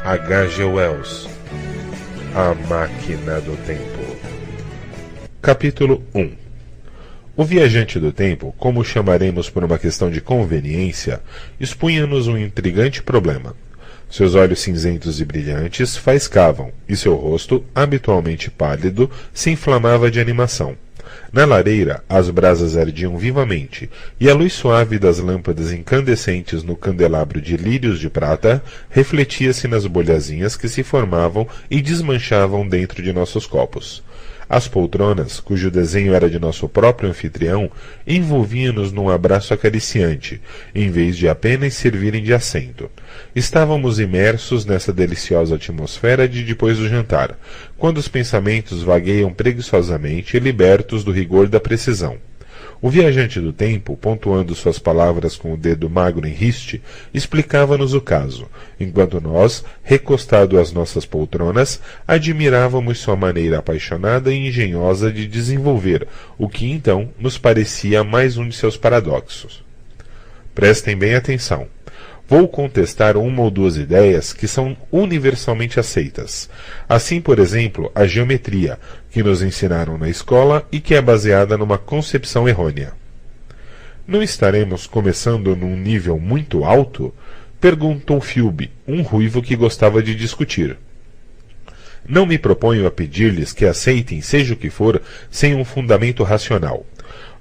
H.G. Wells, A Máquina do Tempo. Capítulo 1. O viajante do tempo, como o chamaremos por uma questão de conveniência, expunha-nos um intrigante problema. Seus olhos cinzentos e brilhantes faiscavam, e seu rosto, habitualmente pálido, se inflamava de animação. Na lareira, as brasas ardiam vivamente, e a luz suave das lâmpadas incandescentes no candelabro de lírios de prata refletia-se nas bolhazinhas que se formavam e desmanchavam dentro de nossos copos. As poltronas, cujo desenho era de nosso próprio anfitrião, envolviam-nos num abraço acariciante, em vez de apenas servirem de assento. Estávamos imersos nessa deliciosa atmosfera de depois do jantar, quando os pensamentos vagueiam preguiçosamente, libertos do rigor da precisão. O viajante do tempo, pontuando suas palavras com o dedo magro em riste, explicava-nos o caso, enquanto nós, recostados às nossas poltronas, admirávamos sua maneira apaixonada e engenhosa de desenvolver o que então nos parecia mais um de seus paradoxos. Prestem bem atenção. Vou contestar uma ou duas ideias que são universalmente aceitas. Assim, por exemplo, a geometria, que nos ensinaram na escola e que é baseada numa concepção errônea. Não estaremos começando num nível muito alto? Perguntou Philby, um ruivo que gostava de discutir. Não me proponho a pedir-lhes que aceitem seja o que for sem um fundamento racional.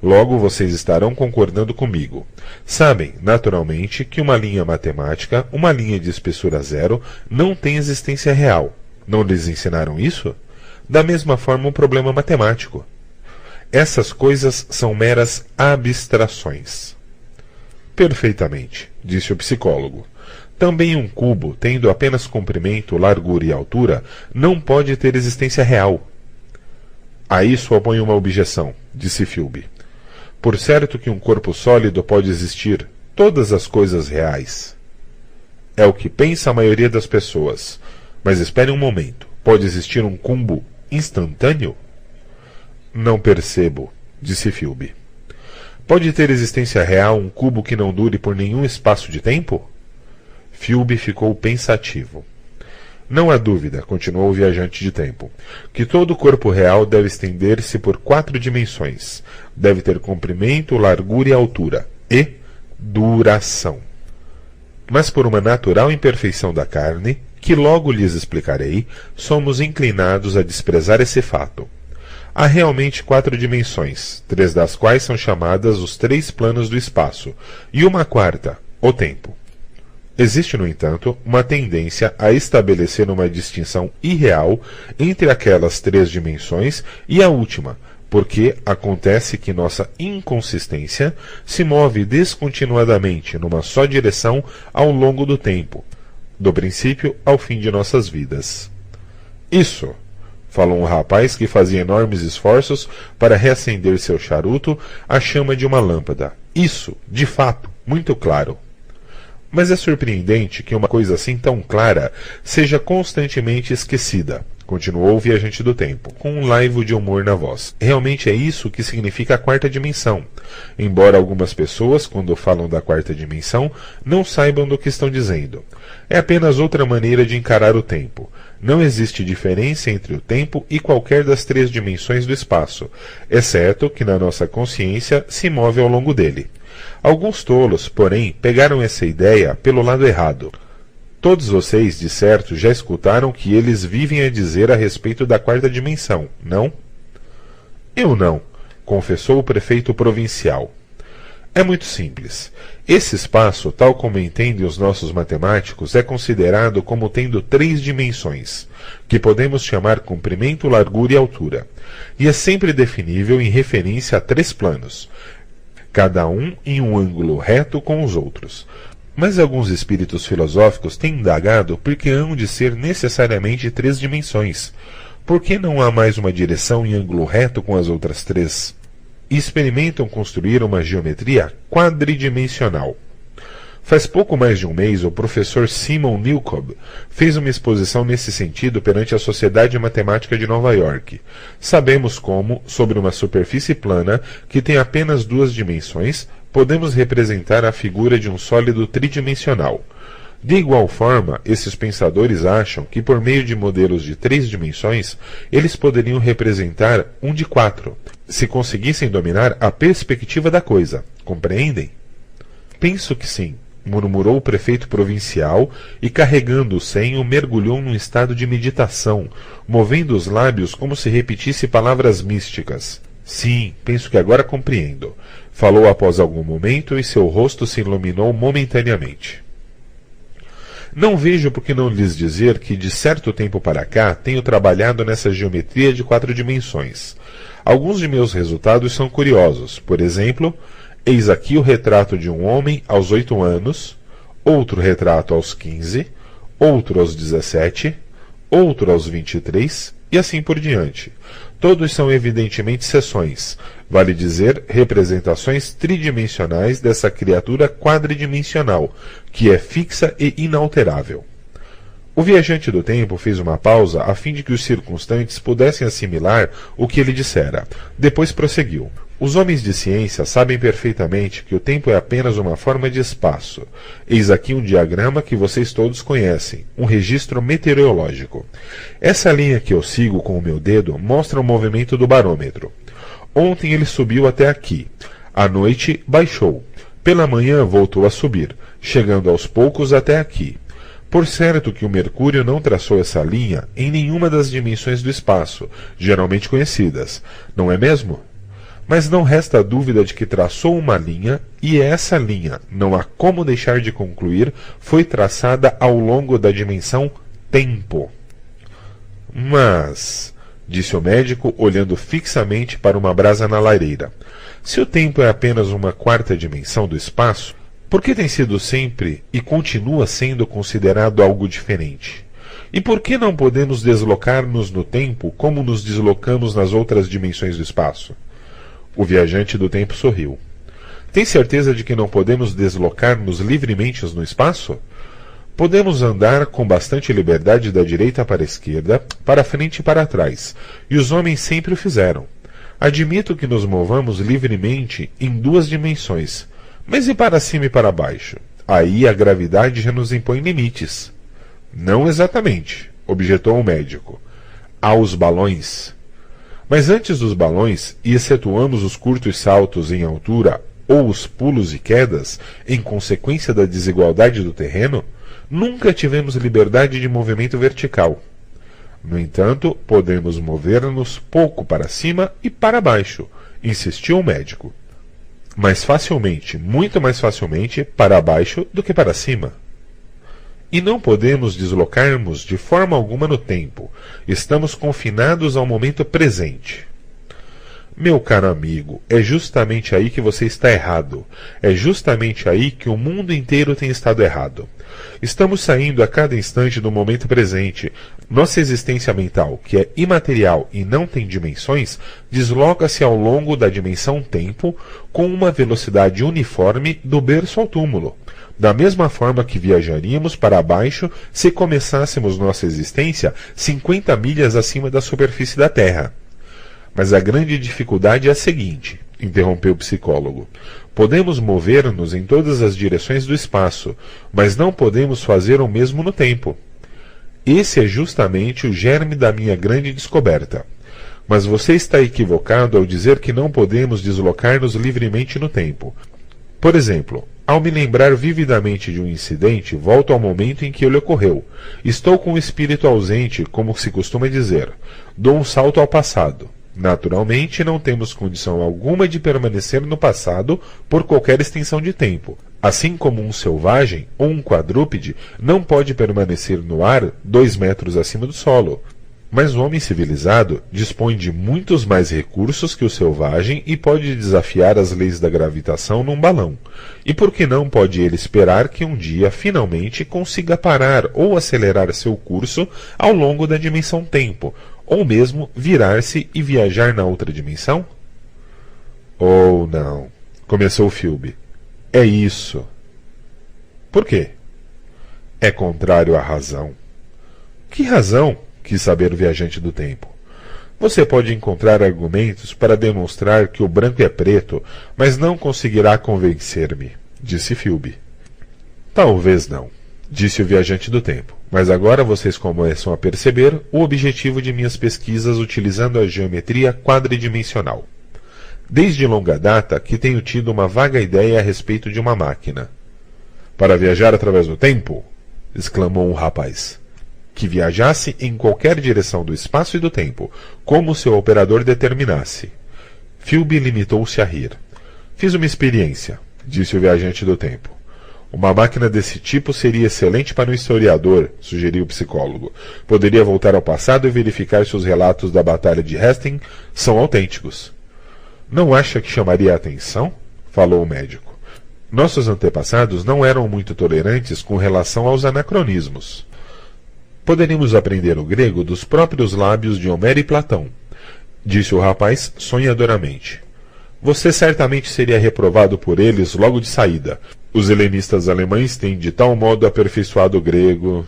Logo vocês estarão concordando comigo. Sabem, naturalmente, que uma linha matemática, uma linha de espessura zero, não tem existência real. Não lhes ensinaram isso? Da mesma forma um problema matemático. Essas coisas são meras abstrações. Perfeitamente, disse o psicólogo. Também um cubo, tendo apenas comprimento, largura e altura, não pode ter existência real. A isso oponho uma objeção, disse Philby. Por certo que um corpo sólido pode existir, todas as coisas reais. É o que pensa a maioria das pessoas. Mas espere um momento, pode existir um cubo instantâneo? Não percebo, disse Philby. Pode ter existência real um cubo que não dure por nenhum espaço de tempo? Philby ficou pensativo. Não há dúvida, continuou o viajante de tempo, que todo corpo real deve estender-se por 4 dimensões. Deve ter comprimento, largura e altura. E duração. Mas por uma natural imperfeição da carne, que logo lhes explicarei, somos inclinados a desprezar esse fato. Há realmente 4 dimensões, 3 das quais são chamadas os 3 planos do espaço, e uma quarta, o tempo. Existe, no entanto, uma tendência a estabelecer uma distinção irreal entre aquelas 3 dimensões e a última, porque acontece que nossa inconsistência se move descontinuadamente numa só direção ao longo do tempo, do princípio ao fim de nossas vidas. Isso, falou um rapaz que fazia enormes esforços para reacender seu charuto à chama de uma lâmpada. Isso, de fato, muito claro. Mas é surpreendente que uma coisa assim tão clara seja constantemente esquecida, continuou o viajante do tempo, com um laivo de humor na voz. Realmente é isso que significa a 4ª dimensão, embora algumas pessoas, quando falam da 4ª dimensão, não saibam do que estão dizendo. É apenas outra maneira de encarar o tempo. Não existe diferença entre o tempo e qualquer das 3 dimensões do espaço, exceto que na nossa consciência se move ao longo dele. Alguns tolos, porém, pegaram essa ideia pelo lado errado. Todos vocês, de certo, já escutaram que eles vivem a dizer a respeito da 4ª dimensão, não? Eu não, confessou o prefeito provincial. É muito simples. Esse espaço, tal como entendem os nossos matemáticos, é considerado como tendo 3 dimensões, que podemos chamar comprimento, largura e altura, e é sempre definível em referência a 3 planos, cada um em um ângulo reto com os outros. Mas alguns espíritos filosóficos têm indagado por que hão de ser necessariamente 3 dimensões. Por que não há mais uma direção em ângulo reto com as outras 3? E experimentam construir uma geometria quadridimensional. Faz pouco mais de um mês, o professor Simon Newcomb fez uma exposição nesse sentido perante a Sociedade Matemática de Nova York. Sabemos como, sobre uma superfície plana que tem apenas 2 dimensões, podemos representar a figura de um sólido tridimensional. De igual forma, esses pensadores acham que por meio de modelos de 3 dimensões, eles poderiam representar um de 4, se conseguissem dominar a perspectiva da coisa. Compreendem? Penso que sim, murmurou o prefeito provincial e, carregando o senho, mergulhou num estado de meditação, movendo os lábios como se repetisse palavras místicas. Sim, penso que agora compreendo. Falou após algum momento e seu rosto se iluminou momentaneamente. Não vejo por que não lhes dizer que de certo tempo para cá tenho trabalhado nessa geometria de 4 dimensões. Alguns de meus resultados são curiosos. Por exemplo, eis aqui o retrato de um homem aos 8 anos, outro retrato aos 15, outro aos 17, outro aos 23 e assim por diante. Todos são evidentemente seções, vale dizer, representações tridimensionais dessa criatura quadridimensional, que é fixa e inalterável. O viajante do tempo fez uma pausa a fim de que os circunstantes pudessem assimilar o que ele dissera. Depois prosseguiu. Os homens de ciência sabem perfeitamente que o tempo é apenas uma forma de espaço. Eis aqui um diagrama que vocês todos conhecem, um registro meteorológico. Essa linha que eu sigo com o meu dedo mostra o movimento do barômetro. Ontem ele subiu até aqui. À noite, baixou. Pela manhã voltou a subir, chegando aos poucos até aqui. Por certo que o Mercúrio não traçou essa linha em nenhuma das dimensões do espaço, geralmente conhecidas, não é mesmo? Mas não resta dúvida de que traçou uma linha, e essa linha, não há como deixar de concluir, foi traçada ao longo da dimensão tempo. Mas, disse o médico, olhando fixamente para uma brasa na lareira, se o tempo é apenas uma 4ª dimensão do espaço, por que tem sido sempre e continua sendo considerado algo diferente? E por que não podemos deslocar-nos no tempo como nos deslocamos nas outras dimensões do espaço? O viajante do tempo sorriu. Tem certeza de que não podemos deslocar-nos livremente no espaço? Podemos andar com bastante liberdade da direita para a esquerda, para frente e para trás, e os homens sempre o fizeram. Admito que nos movamos livremente em 2 dimensões, mas e para cima e para baixo? Aí a gravidade já nos impõe limites. Não exatamente, objetou o médico. Há os balões. Mas antes dos balões, e excetuamos os curtos saltos em altura ou os pulos e quedas, em consequência da desigualdade do terreno, nunca tivemos liberdade de movimento vertical. No entanto, podemos mover-nos pouco para cima e para baixo, insistiu o médico. Mais facilmente, muito mais facilmente, para baixo do que para cima. E não podemos deslocar-nos de forma alguma no tempo. Estamos confinados ao momento presente. Meu caro amigo, é justamente aí que você está errado. É justamente aí que o mundo inteiro tem estado errado. Estamos saindo a cada instante do momento presente. Nossa existência mental, que é imaterial e não tem dimensões, desloca-se ao longo da dimensão tempo com uma velocidade uniforme do berço ao túmulo. Da mesma forma que viajaríamos para baixo se começássemos nossa existência 50 milhas acima da superfície da Terra. Mas a grande dificuldade é a seguinte, interrompeu o psicólogo. Podemos mover-nos em todas as direções do espaço, mas não podemos fazer o mesmo no tempo. Esse é justamente o germe da minha grande descoberta. Mas você está equivocado ao dizer que não podemos deslocar-nos livremente no tempo. Por exemplo, ao me lembrar vividamente de um incidente, volto ao momento em que ele ocorreu. Estou com o espírito ausente, como se costuma dizer. Dou um salto ao passado. Naturalmente, não temos condição alguma de permanecer no passado por qualquer extensão de tempo. Assim como um selvagem ou um quadrúpede não pode permanecer no ar 2 metros acima do solo. Mas o homem civilizado dispõe de muitos mais recursos que o selvagem e pode desafiar as leis da gravitação num balão. E por que não pode ele esperar que um dia, finalmente, consiga parar ou acelerar seu curso ao longo da dimensão tempo, ou mesmo virar-se e viajar na outra dimensão? Oh, não, começou Philby. É isso. Por quê? É contrário à razão. Que razão? Quis saber o viajante do tempo. Você pode encontrar argumentos para demonstrar que o branco é preto, mas não conseguirá convencer-me, disse Philby. Talvez não. disse o viajante do tempo. Mas agora vocês começam a perceber o objetivo de minhas pesquisas utilizando a geometria quadridimensional. Desde longa data que tenho tido uma vaga ideia a respeito de uma máquina. Para viajar através do tempo? Exclamou um rapaz. Que viajasse em qualquer direção do espaço e do tempo, como seu operador determinasse. Philby limitou-se a rir. Fiz uma experiência, disse o viajante do tempo. Uma máquina desse tipo seria excelente para um historiador, sugeriu o psicólogo. Poderia voltar ao passado e verificar se os relatos da Batalha de Hastings são autênticos. Não acha que chamaria a atenção? Falou o médico. Nossos antepassados não eram muito tolerantes com relação aos anacronismos. Poderíamos aprender o grego dos próprios lábios de Homero e Platão, disse o rapaz sonhadoramente. Você certamente seria reprovado por eles logo de saída. Os helenistas alemães têm de tal modo aperfeiçoado o grego.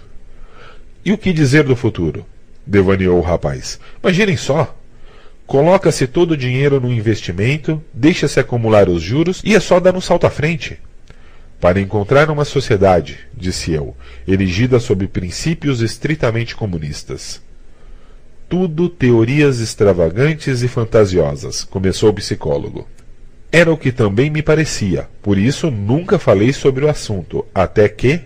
E o que dizer do futuro? Devaneou o rapaz. Imaginem só. Coloca-se todo o dinheiro no investimento, deixa-se acumular os juros e é só dar um salto à frente. Para encontrar uma sociedade, disse eu, erigida sob princípios estritamente comunistas. Tudo teorias extravagantes e fantasiosas, começou o psicólogo. Era o que também me parecia, por isso nunca falei sobre o assunto, até que...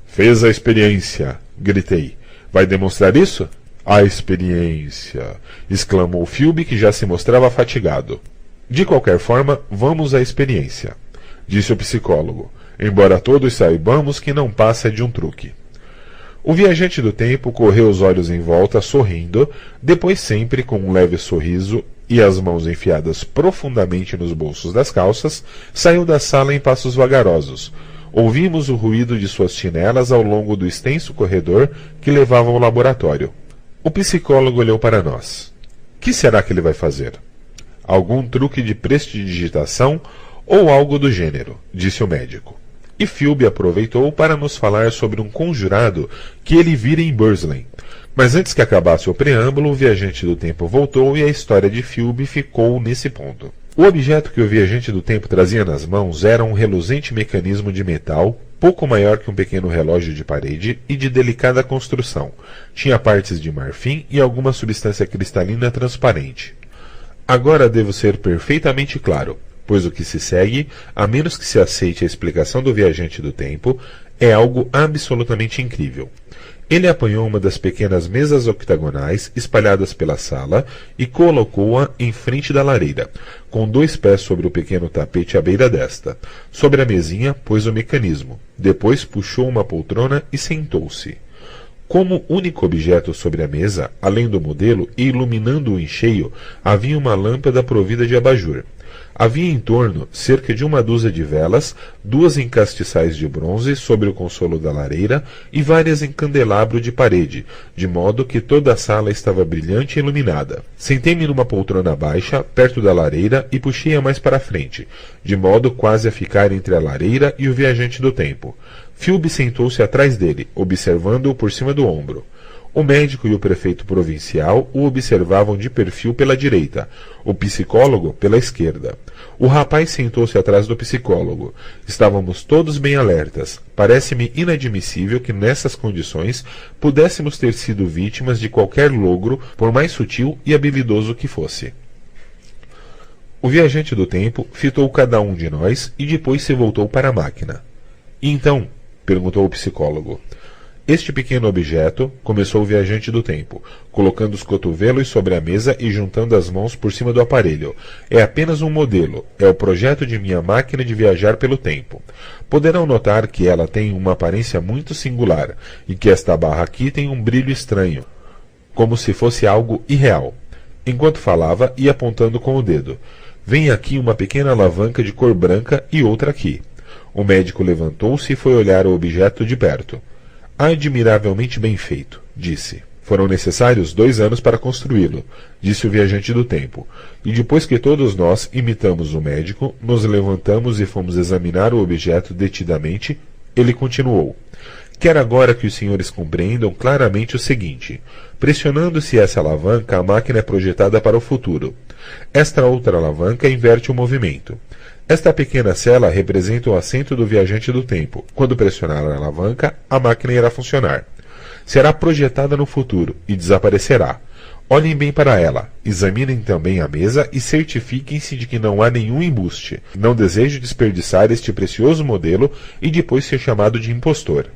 Fez a experiência, gritei. Vai demonstrar isso? A experiência, exclamou Philby, que já se mostrava fatigado. De qualquer forma, vamos à experiência, disse o psicólogo, embora todos saibamos que não passa de um truque. O viajante do tempo correu os olhos em volta, sorrindo, depois sempre com um leve sorriso e as mãos enfiadas profundamente nos bolsos das calças, saiu da sala em passos vagarosos. Ouvimos o ruído de suas chinelas ao longo do extenso corredor que levava ao laboratório. O psicólogo olhou para nós. Que será que ele vai fazer? Algum truque de prestidigitação ou algo do gênero, disse o médico. E Philby aproveitou para nos falar sobre um conjurado que ele vira em Burslem. Mas antes que acabasse o preâmbulo, o viajante do tempo voltou e a história de Philby ficou nesse ponto. O objeto que o viajante do tempo trazia nas mãos era um reluzente mecanismo de metal, pouco maior que um pequeno relógio de parede e de delicada construção. Tinha partes de marfim e alguma substância cristalina transparente. Agora devo ser perfeitamente claro, pois o que se segue, a menos que se aceite a explicação do viajante do tempo, é algo absolutamente incrível. Ele apanhou uma das pequenas mesas octagonais espalhadas pela sala e colocou-a em frente da lareira, com 2 pés sobre o pequeno tapete à beira desta. Sobre a mesinha pôs o mecanismo. Depois puxou uma poltrona e sentou-se. Como único objeto sobre a mesa, além do modelo e iluminando-o em cheio, havia uma lâmpada provida de abajur. Havia em torno cerca de 1 dúzia de velas, 2 em castiçais de bronze sobre o consolo da lareira e várias em candelabro de parede, de modo que toda a sala estava brilhante e iluminada. Sentei-me numa poltrona baixa, perto da lareira, e puxei-a mais para a frente, de modo quase a ficar entre a lareira e o viajante do tempo. Philby sentou-se atrás dele, observando-o por cima do ombro. O médico e o prefeito provincial o observavam de perfil pela direita, o psicólogo pela esquerda. O rapaz sentou-se atrás do psicólogo. Estávamos todos bem alertas. Parece-me inadmissível que nessas condições pudéssemos ter sido vítimas de qualquer logro, por mais sutil e habilidoso que fosse. O viajante do tempo fitou cada um de nós e depois se voltou para a máquina. E então? Perguntou o psicólogo. Este pequeno objeto, começou o viajante do tempo, colocando os cotovelos sobre a mesa e juntando as mãos por cima do aparelho. É apenas um modelo, é o projeto de minha máquina de viajar pelo tempo. Poderão notar que ela tem uma aparência muito singular, e que esta barra aqui tem um brilho estranho, como se fosse algo irreal. Enquanto falava, ia apontando com o dedo. Vem aqui uma pequena alavanca de cor branca e outra aqui. O médico levantou-se e foi olhar o objeto de perto. Admiravelmente bem feito, disse. Foram necessários 2 anos para construí-lo, disse o viajante do tempo. E depois que todos nós imitamos o médico, nos levantamos e fomos examinar o objeto detidamente, ele continuou. Quero agora que os senhores compreendam claramente o seguinte. Pressionando-se essa alavanca, a máquina é projetada para o futuro. Esta outra alavanca inverte o movimento. Esta pequena cela representa o assento do viajante do tempo. Quando pressionar a alavanca, a máquina irá funcionar. Será projetada no futuro e desaparecerá. Olhem bem para ela, examinem também a mesa e certifiquem-se de que não há nenhum embuste. Não desejo desperdiçar este precioso modelo e depois ser chamado de impostor.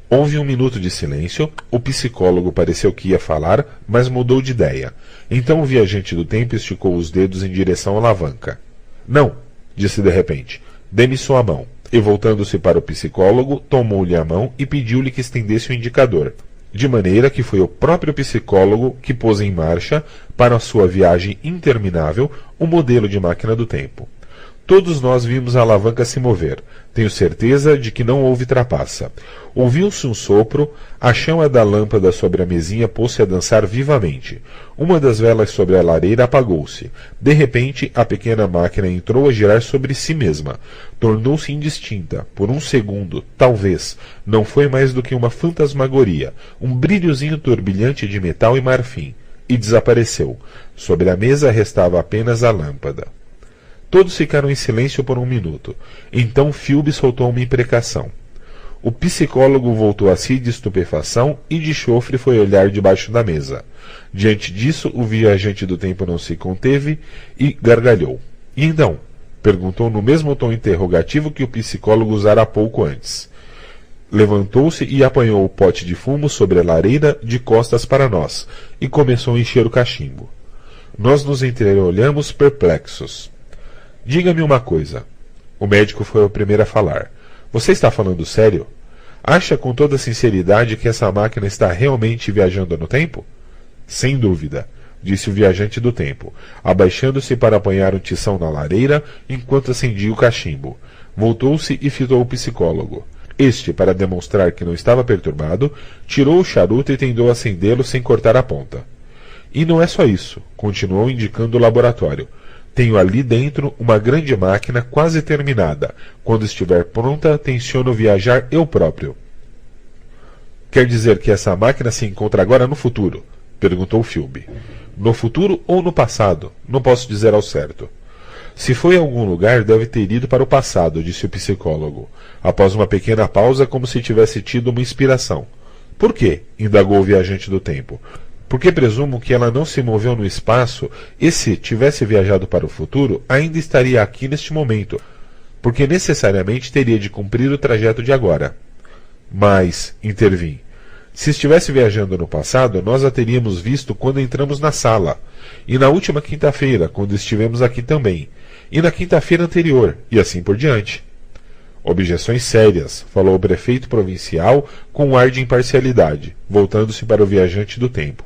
Houve um minuto de silêncio. O psicólogo pareceu que ia falar, mas mudou de ideia. Então o viajante do tempo esticou os dedos em direção à alavanca. Não, disse de repente. Dê-me sua mão. E voltando-se para o psicólogo, tomou-lhe a mão e pediu-lhe que estendesse o indicador. De maneira que foi o próprio psicólogo que pôs em marcha, para a sua viagem interminável, o modelo de máquina do tempo. Todos nós vimos a alavanca se mover. Tenho certeza de que não houve trapaça. Ouviu-se um sopro, a chama da lâmpada sobre a mesinha pôs-se a dançar vivamente. Uma das velas sobre a lareira apagou-se. De repente, a pequena máquina entrou a girar sobre si mesma. Tornou-se indistinta. Por um segundo, talvez, não foi mais do que uma fantasmagoria, um brilhozinho turbilhante de metal e marfim. E desapareceu. Sobre a mesa restava apenas a lâmpada. Todos ficaram em silêncio por um minuto. Então Philby soltou uma imprecação. O psicólogo voltou a si de estupefação e de chofre foi olhar debaixo da mesa. Diante disso, o viajante do tempo não se conteve e gargalhou. E então? Perguntou no mesmo tom interrogativo que o psicólogo usara há pouco antes. Levantou-se e apanhou o pote de fumo sobre a lareira de costas para nós e começou a encher o cachimbo. Nós nos entreolhamos perplexos. Diga-me uma coisa. O médico foi o primeiro a falar. Você está falando sério? Acha com toda sinceridade que essa máquina está realmente viajando no tempo? Sem dúvida, disse o viajante do tempo, abaixando-se para apanhar um tição na lareira enquanto acendia o cachimbo. Voltou-se e fitou o psicólogo. Este, para demonstrar que não estava perturbado, tirou o charuto e tentou acendê-lo sem cortar a ponta. E não é só isso, continuou indicando o laboratório. Tenho ali dentro uma grande máquina quase terminada. Quando estiver pronta, tenciono viajar eu próprio. Quer dizer que essa máquina se encontra agora no futuro? Perguntou Philby. No futuro ou no passado? Não posso dizer ao certo. Se foi a algum lugar, deve ter ido para o passado, disse o psicólogo, após uma pequena pausa, como se tivesse tido uma inspiração. Por quê? Indagou o viajante do tempo. Porque presumo que ela não se moveu no espaço e, se tivesse viajado para o futuro, ainda estaria aqui neste momento, porque necessariamente teria de cumprir o trajeto de agora. Mas, intervim, se estivesse viajando no passado, nós a teríamos visto quando entramos na sala, e na última quinta-feira, quando estivemos aqui também, e na quinta-feira anterior, e assim por diante. Objeções sérias, falou o prefeito provincial com um ar de imparcialidade, voltando-se para o viajante do tempo.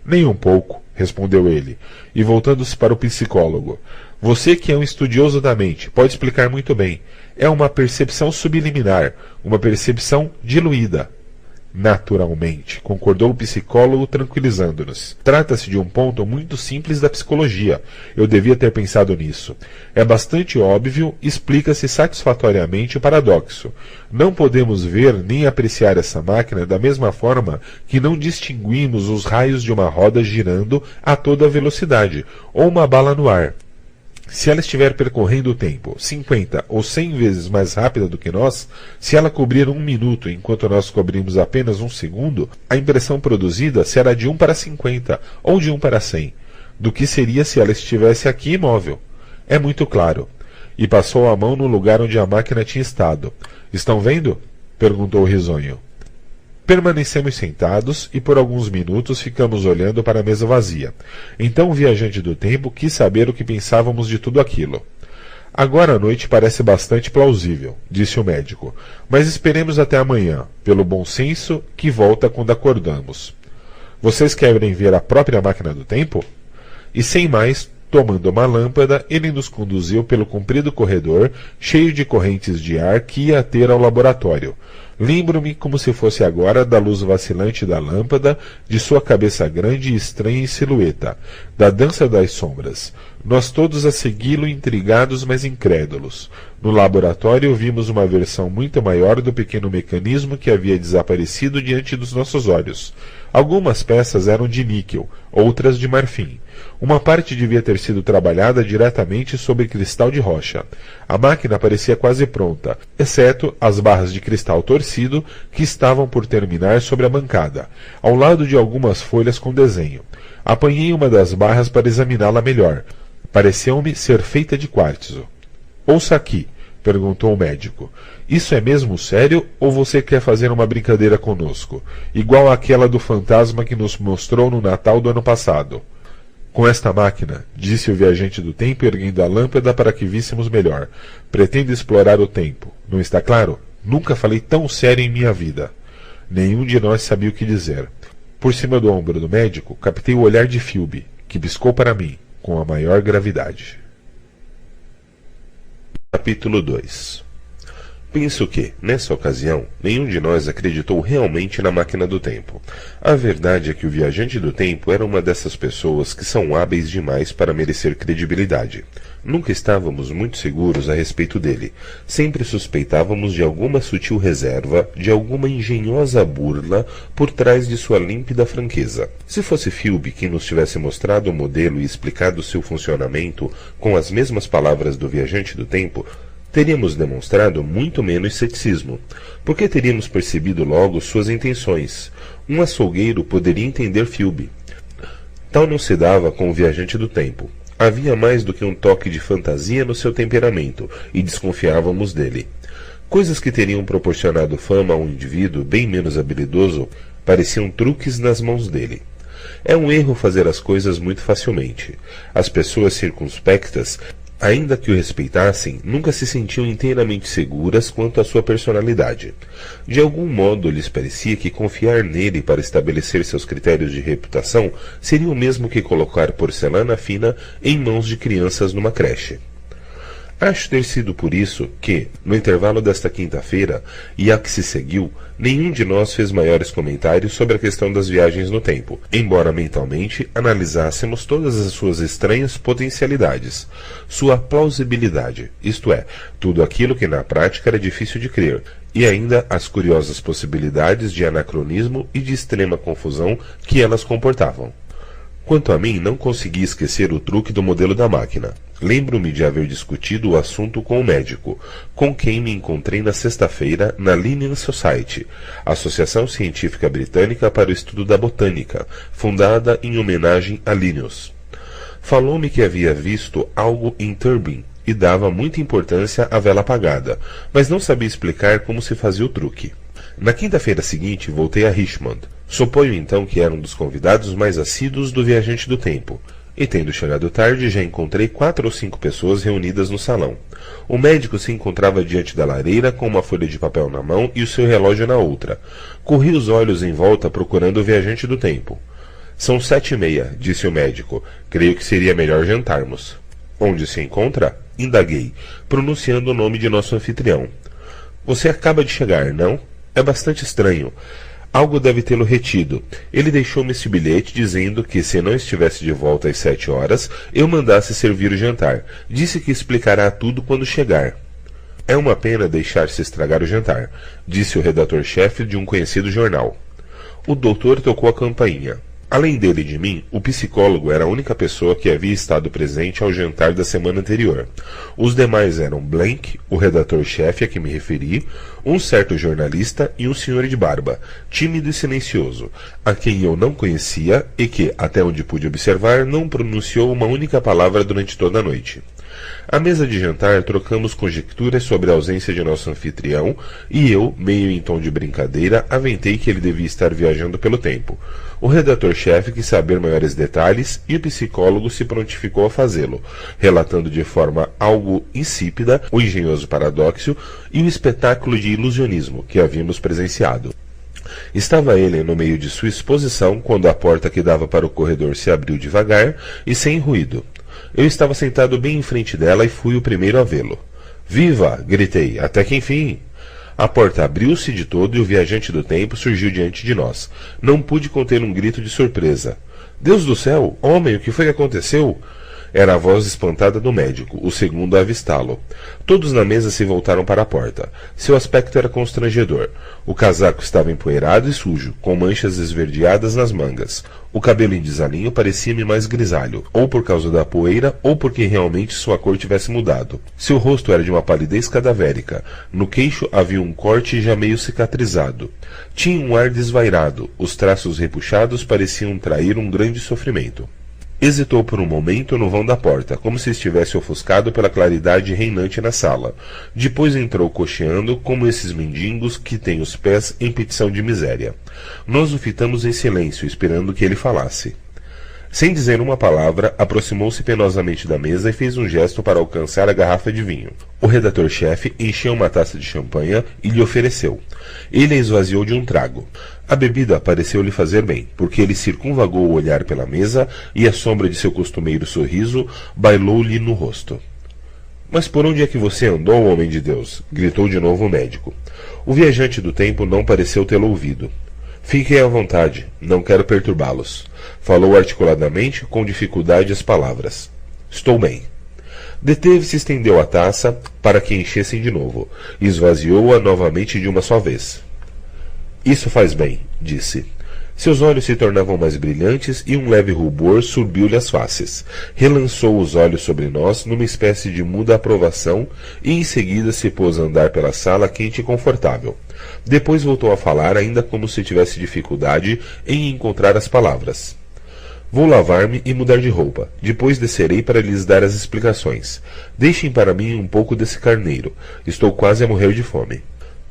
Nem um pouco, respondeu ele, e voltando-se para o psicólogo. Você que é um estudioso da mente, pode explicar muito bem. É uma percepção subliminar, uma percepção diluída. Naturalmente, concordou o psicólogo tranquilizando-nos. Trata-se de um ponto muito simples da psicologia. Eu devia ter pensado nisso. É bastante óbvio, explica-se satisfatoriamente o paradoxo. Não podemos ver nem apreciar essa máquina da mesma forma que não distinguimos os raios de uma roda girando a toda velocidade, ou uma bala no ar. Se ela estiver percorrendo o tempo 50 ou 100 vezes mais rápida do que nós, se ela cobrir 1 minuto enquanto nós cobrimos apenas 1 segundo, a impressão produzida será de 1 para 50 ou de 1 para 100, do que seria se ela estivesse aqui imóvel. É muito claro. E passou a mão no lugar onde a máquina tinha estado. Estão vendo? Perguntou risonho. Permanecemos sentados e por alguns minutos ficamos olhando para a mesa vazia. Então o viajante do tempo quis saber o que pensávamos de tudo aquilo. Agora a noite parece bastante plausível, disse o médico, mas esperemos até amanhã, pelo bom senso que volta quando acordamos. Vocês querem ver a própria máquina do tempo? E sem mais, tomando uma lâmpada, ele nos conduziu pelo comprido corredor, cheio de correntes de ar que ia ter ao laboratório. Lembro-me como se fosse agora da luz vacilante da lâmpada, de sua cabeça grande e estranha em silhueta, da dança das sombras. Nós todos a segui-lo intrigados, mas incrédulos. No laboratório vimos uma versão muito maior do pequeno mecanismo que havia desaparecido diante dos nossos olhos. Algumas peças eram de níquel, outras de marfim. Uma parte devia ter sido trabalhada diretamente sobre cristal de rocha. A máquina parecia quase pronta, exceto as barras de cristal torcido que estavam por terminar sobre a bancada, ao lado de algumas folhas com desenho. Apanhei uma das barras para examiná-la melhor. Pareceu-me ser feita de quartzo. Ouça aqui, perguntou o médico. Isso é mesmo sério ou você quer fazer uma brincadeira conosco, igual àquela do fantasma que nos mostrou no Natal do ano passado? Com esta máquina, disse o viajante do tempo erguendo a lâmpada para que víssemos melhor, pretendo explorar o tempo. Não está claro? Nunca falei tão sério em minha vida. Nenhum de nós sabia o que dizer. Por cima do ombro do médico, captei o olhar de Philby, que piscou para mim, com a maior gravidade. Capítulo 2. Penso que, nessa ocasião, nenhum de nós acreditou realmente na máquina do tempo. A verdade é que o viajante do tempo era uma dessas pessoas que são hábeis demais para merecer credibilidade. Nunca estávamos muito seguros a respeito dele. Sempre suspeitávamos de alguma sutil reserva, de alguma engenhosa burla por trás de sua límpida franqueza. Se fosse Philby quem nos tivesse mostrado o modelo e explicado seu funcionamento com as mesmas palavras do viajante do tempo, teríamos demonstrado muito menos ceticismo, porque teríamos percebido logo suas intenções. Um açougueiro poderia entender Philby. Tal não se dava com o viajante do tempo. Havia mais do que um toque de fantasia no seu temperamento, e desconfiávamos dele. Coisas que teriam proporcionado fama a um indivíduo bem menos habilidoso pareciam truques nas mãos dele. É um erro fazer as coisas muito facilmente. As pessoas circunspectas, ainda que o respeitassem, nunca se sentiam inteiramente seguras quanto à sua personalidade. De algum modo lhes parecia que confiar nele para estabelecer seus critérios de reputação seria o mesmo que colocar porcelana fina em mãos de crianças numa creche. Acho ter sido por isso que, no intervalo desta quinta-feira e a que se seguiu, nenhum de nós fez maiores comentários sobre a questão das viagens no tempo, embora mentalmente analisássemos todas as suas estranhas potencialidades, sua plausibilidade, isto é, tudo aquilo que na prática era difícil de crer, e ainda as curiosas possibilidades de anacronismo e de extrema confusão que elas comportavam. Quanto a mim, não consegui esquecer o truque do modelo da máquina. Lembro-me de haver discutido o assunto com o médico, com quem me encontrei na sexta-feira na Linnean Society, Associação Científica Britânica para o Estudo da Botânica, fundada em homenagem a Linnaeus. Falou-me que havia visto algo em Turbin e dava muita importância à vela apagada, mas não sabia explicar como se fazia o truque. Na quinta-feira seguinte, voltei a Richmond. Suponho então que era um dos convidados mais assíduos do viajante do tempo, e tendo chegado tarde, já encontrei 4 ou 5 pessoas reunidas no salão. O médico se encontrava diante da lareira com uma folha de papel na mão e o seu relógio na outra. Corri os olhos em volta procurando o viajante do tempo. São 7h30, disse o médico. Creio que seria melhor jantarmos. Onde se encontra? Indaguei, pronunciando o nome de nosso anfitrião. Você acaba de chegar, não? É bastante estranho. Algo deve tê-lo retido. Ele deixou-me esse bilhete dizendo que, se não estivesse de volta às 7 horas, eu mandasse servir o jantar. Disse que explicará tudo quando chegar. É uma pena deixar-se estragar o jantar, disse o redator-chefe de um conhecido jornal. O doutor tocou a campainha. Além dele e de mim, o psicólogo era a única pessoa que havia estado presente ao jantar da semana anterior. Os demais eram Blank, o redator-chefe a que me referi, um certo jornalista e um senhor de barba, tímido e silencioso, a quem eu não conhecia e que, até onde pude observar, não pronunciou uma única palavra durante toda a noite. À mesa de jantar, trocamos conjecturas sobre a ausência de nosso anfitrião, e eu, meio em tom de brincadeira, aventei que ele devia estar viajando pelo tempo. O redator-chefe quis saber maiores detalhes, e o psicólogo se prontificou a fazê-lo, relatando de forma algo insípida o engenhoso paradoxo e o espetáculo de ilusionismo que havíamos presenciado. Estava ele no meio de sua exposição quando a porta que dava para o corredor se abriu devagar e sem ruído. Eu estava sentado bem em frente dela e fui o primeiro a vê-lo. «Viva!» gritei. «Até que enfim!» A porta abriu-se de todo e o viajante do tempo surgiu diante de nós. Não pude conter um grito de surpresa. «Deus do céu! Homem, o que foi que aconteceu?» Era a voz espantada do médico, o segundo a avistá-lo. Todos na mesa se voltaram para a porta. Seu aspecto era constrangedor. O casaco estava empoeirado e sujo, com manchas esverdeadas nas mangas. O cabelo em desalinho parecia-me mais grisalho, ou por causa da poeira, ou porque realmente sua cor tivesse mudado. Seu rosto era de uma palidez cadavérica. No queixo havia um corte já meio cicatrizado. Tinha um ar desvairado. Os traços repuxados pareciam trair um grande sofrimento. Hesitou por um momento no vão da porta, como se estivesse ofuscado pela claridade reinante na sala. Depois entrou coxeando, como esses mendigos que têm os pés em petição de miséria. Nós o fitamos em silêncio, esperando que ele falasse. Sem dizer uma palavra, aproximou-se penosamente da mesa e fez um gesto para alcançar a garrafa de vinho. O redator-chefe encheu uma taça de champanha e lhe ofereceu. Ele a esvaziou de um trago. A bebida pareceu-lhe fazer bem, porque ele circunvagou o olhar pela mesa e a sombra de seu costumeiro sorriso bailou-lhe no rosto. Mas por onde é que você andou, homem de Deus? Gritou de novo o médico. O viajante do tempo não pareceu tê-lo ouvido. Fiquem à vontade, não quero perturbá-los. Falou articuladamente, com dificuldade as palavras. Estou bem. Deteve-se e estendeu a taça para que enchessem de novo. Esvaziou-a novamente de uma só vez. Isso faz bem, disse. Seus olhos se tornavam mais brilhantes e um leve rubor subiu-lhe as faces. Relançou os olhos sobre nós numa espécie de muda aprovação e em seguida se pôs a andar pela sala quente e confortável. Depois voltou a falar, ainda como se tivesse dificuldade em encontrar as palavras. Vou lavar-me e mudar de roupa. Depois descerei para lhes dar as explicações. Deixem para mim um pouco desse carneiro. Estou quase a morrer de fome.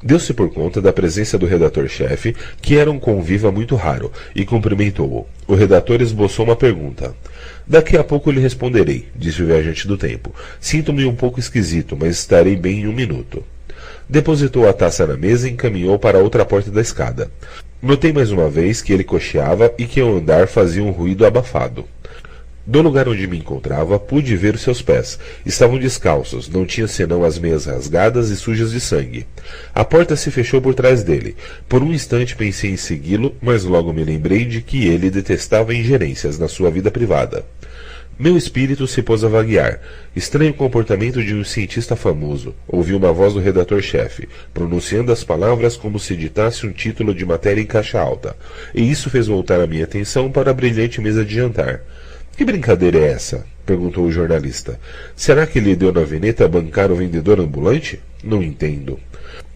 Deu-se por conta da presença do redator-chefe, que era um conviva muito raro, e cumprimentou-o. O redator esboçou uma pergunta. Daqui a pouco lhe responderei, disse o viajante do tempo. Sinto-me um pouco esquisito, mas estarei bem em um minuto. Depositou a taça na mesa e encaminhou para a outra porta da escada. Notei mais uma vez que ele coxeava e que ao andar fazia um ruído abafado. Do lugar onde me encontrava, pude ver os seus pés. Estavam descalços, não tinha senão as meias rasgadas e sujas de sangue. A porta se fechou por trás dele. Por um instante pensei em segui-lo, mas logo me lembrei de que ele detestava ingerências na sua vida privada. Meu espírito se pôs a vaguear. Estranho comportamento de um cientista famoso. Ouvi uma voz do redator-chefe, pronunciando as palavras como se ditasse um título de matéria em caixa alta. E isso fez voltar a minha atenção para a brilhante mesa de jantar. Que brincadeira é essa? Perguntou o jornalista. Será que lhe deu na veneta bancar o vendedor ambulante? Não entendo.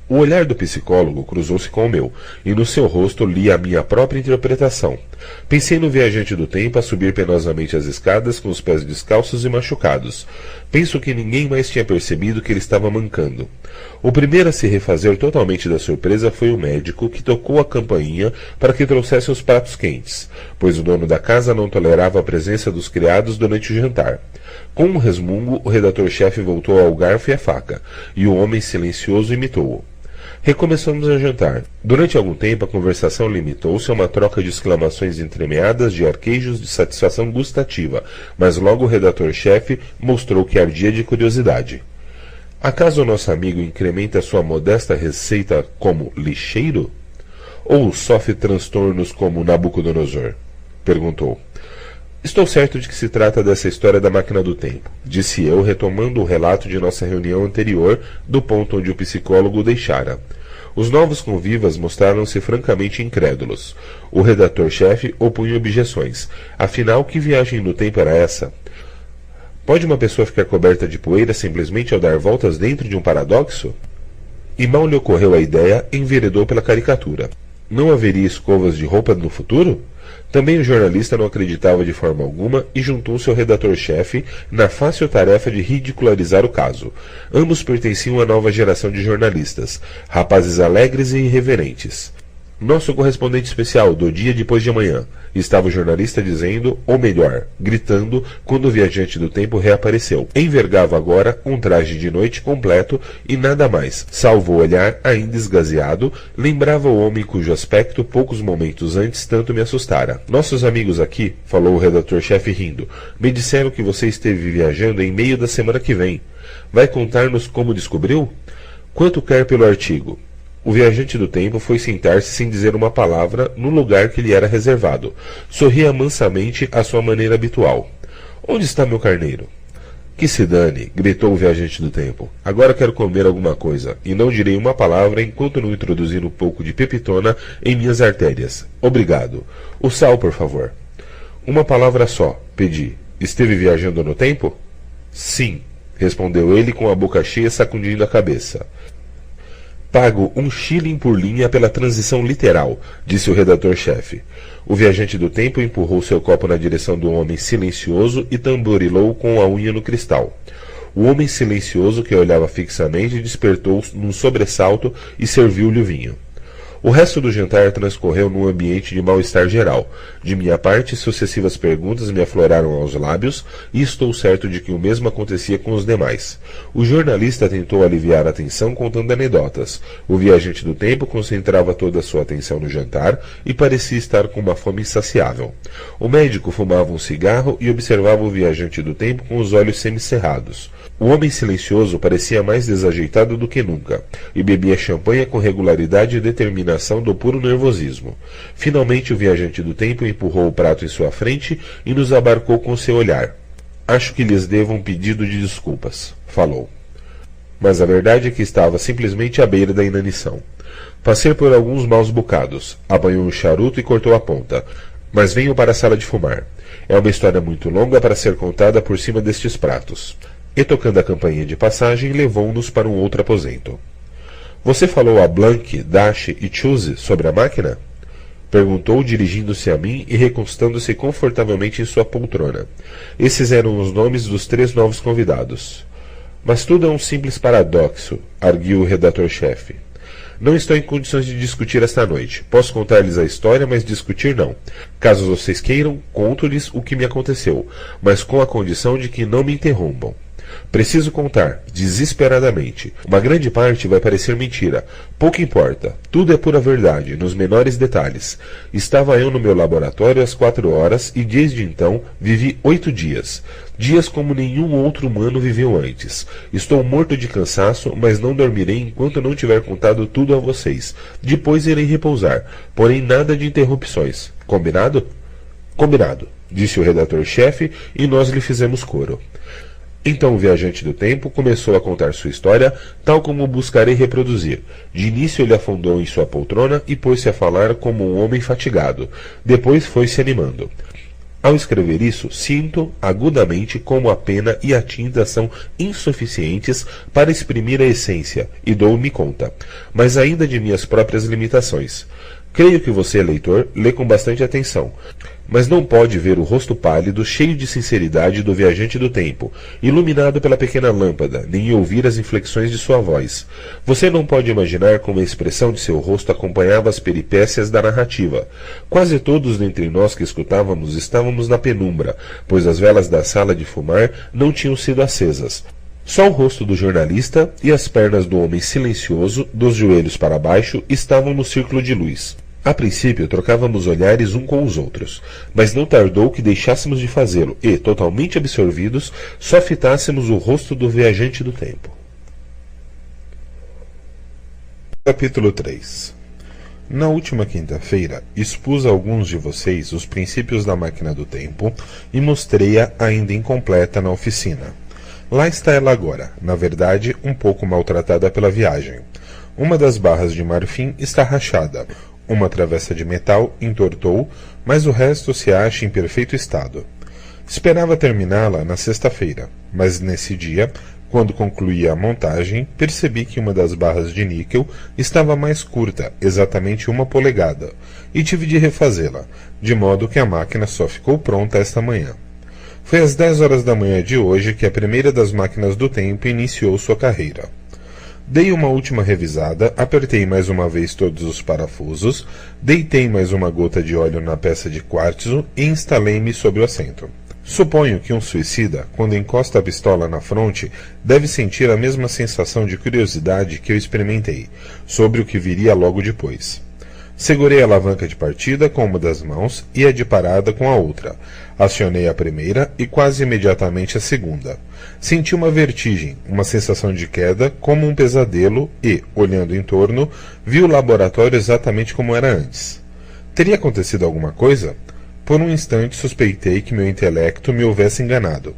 O olhar do psicólogo cruzou-se com o meu, e no seu rosto li a minha própria interpretação. Pensei no viajante do tempo a subir penosamente as escadas com os pés descalços e machucados. Penso que ninguém mais tinha percebido que ele estava mancando. O primeiro a se refazer totalmente da surpresa foi o médico, que tocou a campainha para que trouxesse os pratos quentes, pois o dono da casa não tolerava a presença dos criados durante o jantar. Com um resmungo, o redator-chefe voltou ao garfo e à faca, e o homem silencioso imitou-o. Recomeçamos a jantar. Durante algum tempo a conversação limitou-se a uma troca de exclamações entremeadas de arquejos de satisfação gustativa, mas logo o redator-chefe mostrou que ardia de curiosidade. Acaso o nosso amigo incrementa sua modesta receita como lixeiro? Ou sofre transtornos como Nabucodonosor? Perguntou. Estou certo de que se trata dessa história da máquina do tempo, disse eu, retomando o relato de nossa reunião anterior, do ponto onde o psicólogo o deixara. Os novos convivas mostraram-se francamente incrédulos. O redator-chefe opunha objeções. Afinal, que viagem no tempo era essa? Pode uma pessoa ficar coberta de poeira simplesmente ao dar voltas dentro de um paradoxo? E mal lhe ocorreu a ideia, enveredou pela caricatura. Não haveria escovas de roupa no futuro? Também o jornalista não acreditava de forma alguma e juntou-se ao redator-chefe na fácil tarefa de ridicularizar o caso. Ambos pertenciam à nova geração de jornalistas, rapazes alegres e irreverentes. Nosso correspondente especial do dia depois de amanhã, estava o jornalista dizendo, ou melhor, gritando, quando o viajante do tempo reapareceu. Envergava agora um traje de noite completo e nada mais, salvo o olhar ainda esgazeado, lembrava o homem cujo aspecto poucos momentos antes tanto me assustara. Nossos amigos aqui, falou o redator-chefe rindo, me disseram que você esteve viajando em meio da semana que vem. Vai contar-nos como descobriu? Quanto quer pelo artigo? O viajante do tempo foi sentar-se sem dizer uma palavra no lugar que lhe era reservado. Sorria mansamente à sua maneira habitual. Onde está meu carneiro? Que se dane, gritou o viajante do tempo. Agora quero comer alguma coisa, e não direi uma palavra enquanto não introduzir um pouco de pepitona em minhas artérias. Obrigado. O sal, por favor. Uma palavra só, pedi. Esteve viajando no tempo? Sim, respondeu ele com a boca cheia, sacudindo a cabeça. Pago 1 shilling por linha pela transição literal, disse o redator-chefe. O viajante do tempo empurrou seu copo na direção do homem silencioso e tamborilou com a unha no cristal. O homem silencioso, que olhava fixamente, despertou num sobressalto e serviu-lhe o vinho. O resto do jantar transcorreu num ambiente de mal-estar geral. De minha parte, sucessivas perguntas me afloraram aos lábios, e estou certo de que o mesmo acontecia com os demais. O jornalista tentou aliviar a tensão contando anedotas. O viajante do tempo concentrava toda a sua atenção no jantar e parecia estar com uma fome insaciável. O médico fumava um cigarro e observava o viajante do tempo com os olhos semicerrados. O homem silencioso parecia mais desajeitado do que nunca, e bebia champanhe com regularidade e determinação do puro nervosismo. Finalmente o viajante do tempo empurrou o prato em sua frente e nos abarcou com seu olhar. Acho que lhes devo um pedido de desculpas, falou. Mas a verdade é que estava simplesmente à beira da inanição. Passei por alguns maus bocados, apanhou um charuto e cortou a ponta, mas venho para a sala de fumar. É uma história muito longa para ser contada por cima destes pratos. E tocando a campainha de passagem, levou-nos para um outro aposento. Você falou a Blank, Dash e Chuse sobre a máquina? Perguntou, dirigindo-se a mim e recostando-se confortavelmente em sua poltrona. Esses eram os nomes dos 3 novos convidados. Mas tudo é um simples paradoxo, arguiu o redator-chefe. Não estou em condições de discutir esta noite. Posso contar-lhes a história, mas discutir não. Caso vocês queiram, conto-lhes o que me aconteceu, mas com a condição de que não me interrompam. Preciso contar, desesperadamente. Uma grande parte vai parecer mentira. Pouco importa. Tudo é pura verdade, nos menores detalhes. Estava eu no meu laboratório às 4 horas e desde então vivi 8 dias. Dias como nenhum outro humano viveu antes. Estou morto de cansaço, mas não dormirei enquanto não tiver contado tudo a vocês. Depois irei repousar, porém nada de interrupções. Combinado? Combinado, disse o redator-chefe e nós lhe fizemos coro. Então o viajante do tempo começou a contar sua história, tal como buscarei reproduzir. De início ele afundou em sua poltrona e pôs-se a falar como um homem fatigado. Depois foi-se animando. Ao escrever isso, sinto agudamente como a pena e a tinta são insuficientes para exprimir a essência, e dou-me conta, mas ainda de minhas próprias limitações. Creio que você, leitor, lê com bastante atenção, mas não pode ver o rosto pálido, cheio de sinceridade do viajante do tempo, iluminado pela pequena lâmpada, nem ouvir as inflexões de sua voz. Você não pode imaginar como a expressão de seu rosto acompanhava as peripécias da narrativa. Quase todos dentre nós que escutávamos estávamos na penumbra, pois as velas da sala de fumar não tinham sido acesas. Só o rosto do jornalista e as pernas do homem silencioso, dos joelhos para baixo, estavam no círculo de luz. A princípio, trocávamos olhares um com os outros, mas não tardou que deixássemos de fazê-lo e, totalmente absorvidos, só fitássemos o rosto do viajante do tempo. Capítulo 3. Na última quinta-feira, expus a alguns de vocês os princípios da máquina do tempo e mostrei-a ainda incompleta na oficina. Lá está ela agora, na verdade, um pouco maltratada pela viagem. Uma das barras de marfim está rachada, uma travessa de metal entortou, mas o resto se acha em perfeito estado. Esperava terminá-la na sexta-feira, mas nesse dia, quando concluí a montagem, percebi que uma das barras de níquel estava mais curta, exatamente 1 polegada, e tive de refazê-la, de modo que a máquina só ficou pronta esta manhã. Foi às 10 horas da manhã de hoje que a primeira das máquinas do tempo iniciou sua carreira. Dei uma última revisada, apertei mais uma vez todos os parafusos, deitei mais uma gota de óleo na peça de quartzo e instalei-me sobre o assento. Suponho que um suicida, quando encosta a pistola na fronte, deve sentir a mesma sensação de curiosidade que eu experimentei, sobre o que viria logo depois. Segurei a alavanca de partida com uma das mãos e a de parada com a outra. Acionei a primeira e quase imediatamente a segunda. Senti uma vertigem, uma sensação de queda, como um pesadelo e, olhando em torno, vi o laboratório exatamente como era antes. Teria acontecido alguma coisa? Por um instante suspeitei que meu intelecto me houvesse enganado.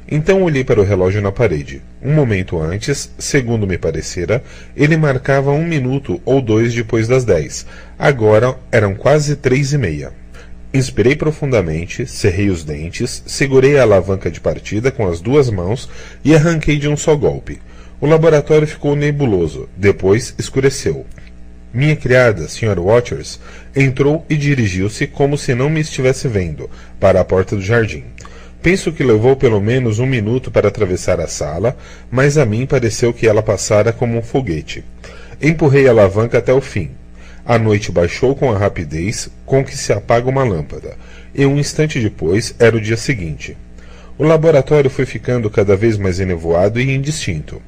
Então olhei para o relógio na parede. Um momento antes, segundo me parecera, ele marcava 1 minuto ou 2 depois das 10. Agora eram quase 3:30. Inspirei profundamente, cerrei os dentes, segurei a alavanca de partida com as 2 mãos e arranquei de um só golpe. O laboratório ficou nebuloso, depois escureceu. Minha criada, Sra. Waters, entrou e dirigiu-se, como se não me estivesse vendo, para a porta do jardim. Penso que levou pelo menos 1 minuto para atravessar a sala, mas a mim pareceu que ela passara como um foguete. Empurrei a alavanca até o fim. A noite baixou com a rapidez com que se apaga uma lâmpada, e um instante depois era o dia seguinte. O laboratório foi ficando cada vez mais enevoado e indistinto.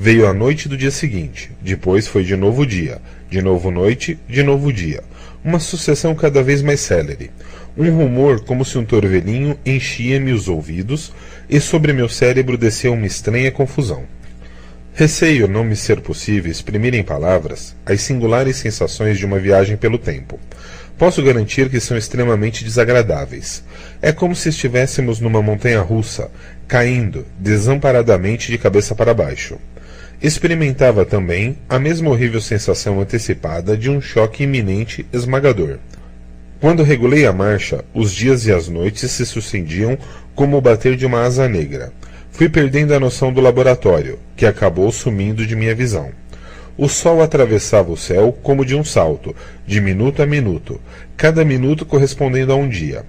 Veio a noite do dia seguinte, depois foi de novo dia, de novo noite, de novo dia. Uma sucessão cada vez mais célere. Um rumor como se um torvelinho enchia-me os ouvidos e sobre meu cérebro desceu uma estranha confusão. Receio não me ser possível exprimir em palavras as singulares sensações de uma viagem pelo tempo. Posso garantir que são extremamente desagradáveis. É como se estivéssemos numa montanha-russa, caindo desamparadamente de cabeça para baixo. Experimentava também a mesma horrível sensação antecipada de um choque iminente esmagador. Quando regulei a marcha, os dias e as noites se sucediam como o bater de uma asa negra. Fui perdendo a noção do laboratório, que acabou sumindo de minha visão. O sol atravessava o céu como de um salto, de minuto a minuto, cada minuto correspondendo a um dia.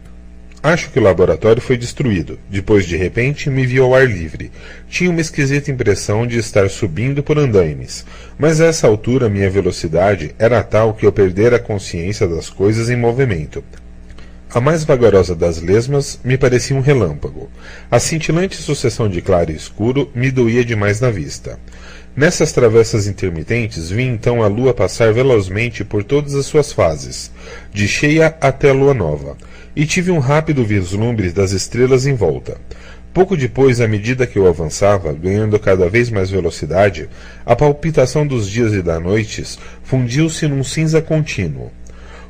Acho que o laboratório foi destruído. Depois, de repente, me vi ao ar livre. Tinha uma esquisita impressão de estar subindo por andaimes, mas a essa altura minha velocidade era tal que eu perdera a consciência das coisas em movimento. A mais vagarosa das lesmas me parecia um relâmpago. A cintilante sucessão de claro e escuro me doía demais na vista. Nessas travessas intermitentes vi então a lua passar velozmente por todas as suas fases, de cheia até a lua nova, e tive um rápido vislumbre das estrelas em volta. Pouco depois, à medida que eu avançava, ganhando cada vez mais velocidade, a palpitação dos dias e das noites fundiu-se num cinza contínuo.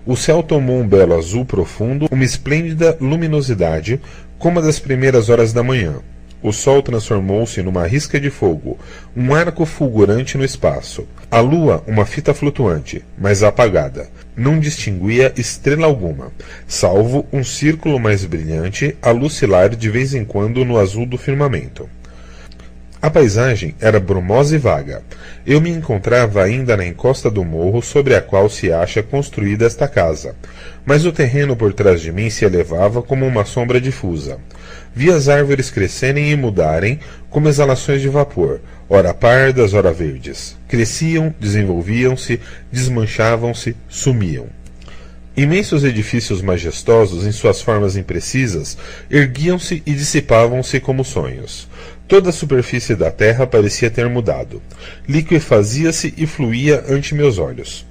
O céu tomou um belo azul profundo, uma esplêndida luminosidade, como a das primeiras horas da manhã. O sol transformou-se numa risca de fogo, um arco fulgurante no espaço. A lua, uma fita flutuante, mas apagada. Não distinguia estrela alguma, salvo um círculo mais brilhante a lucilar de vez em quando no azul do firmamento. A paisagem era brumosa e vaga. Eu me encontrava ainda na encosta do morro sobre a qual se acha construída esta casa, mas o terreno por trás de mim se elevava como uma sombra difusa. Vi as árvores crescerem e mudarem como exalações de vapor, ora pardas, ora verdes. Cresciam, desenvolviam-se, desmanchavam-se, sumiam. Imensos edifícios majestosos em suas formas imprecisas erguiam-se e dissipavam-se como sonhos. Toda a superfície da terra parecia ter mudado. Liquefazia-se e fluía ante meus olhos.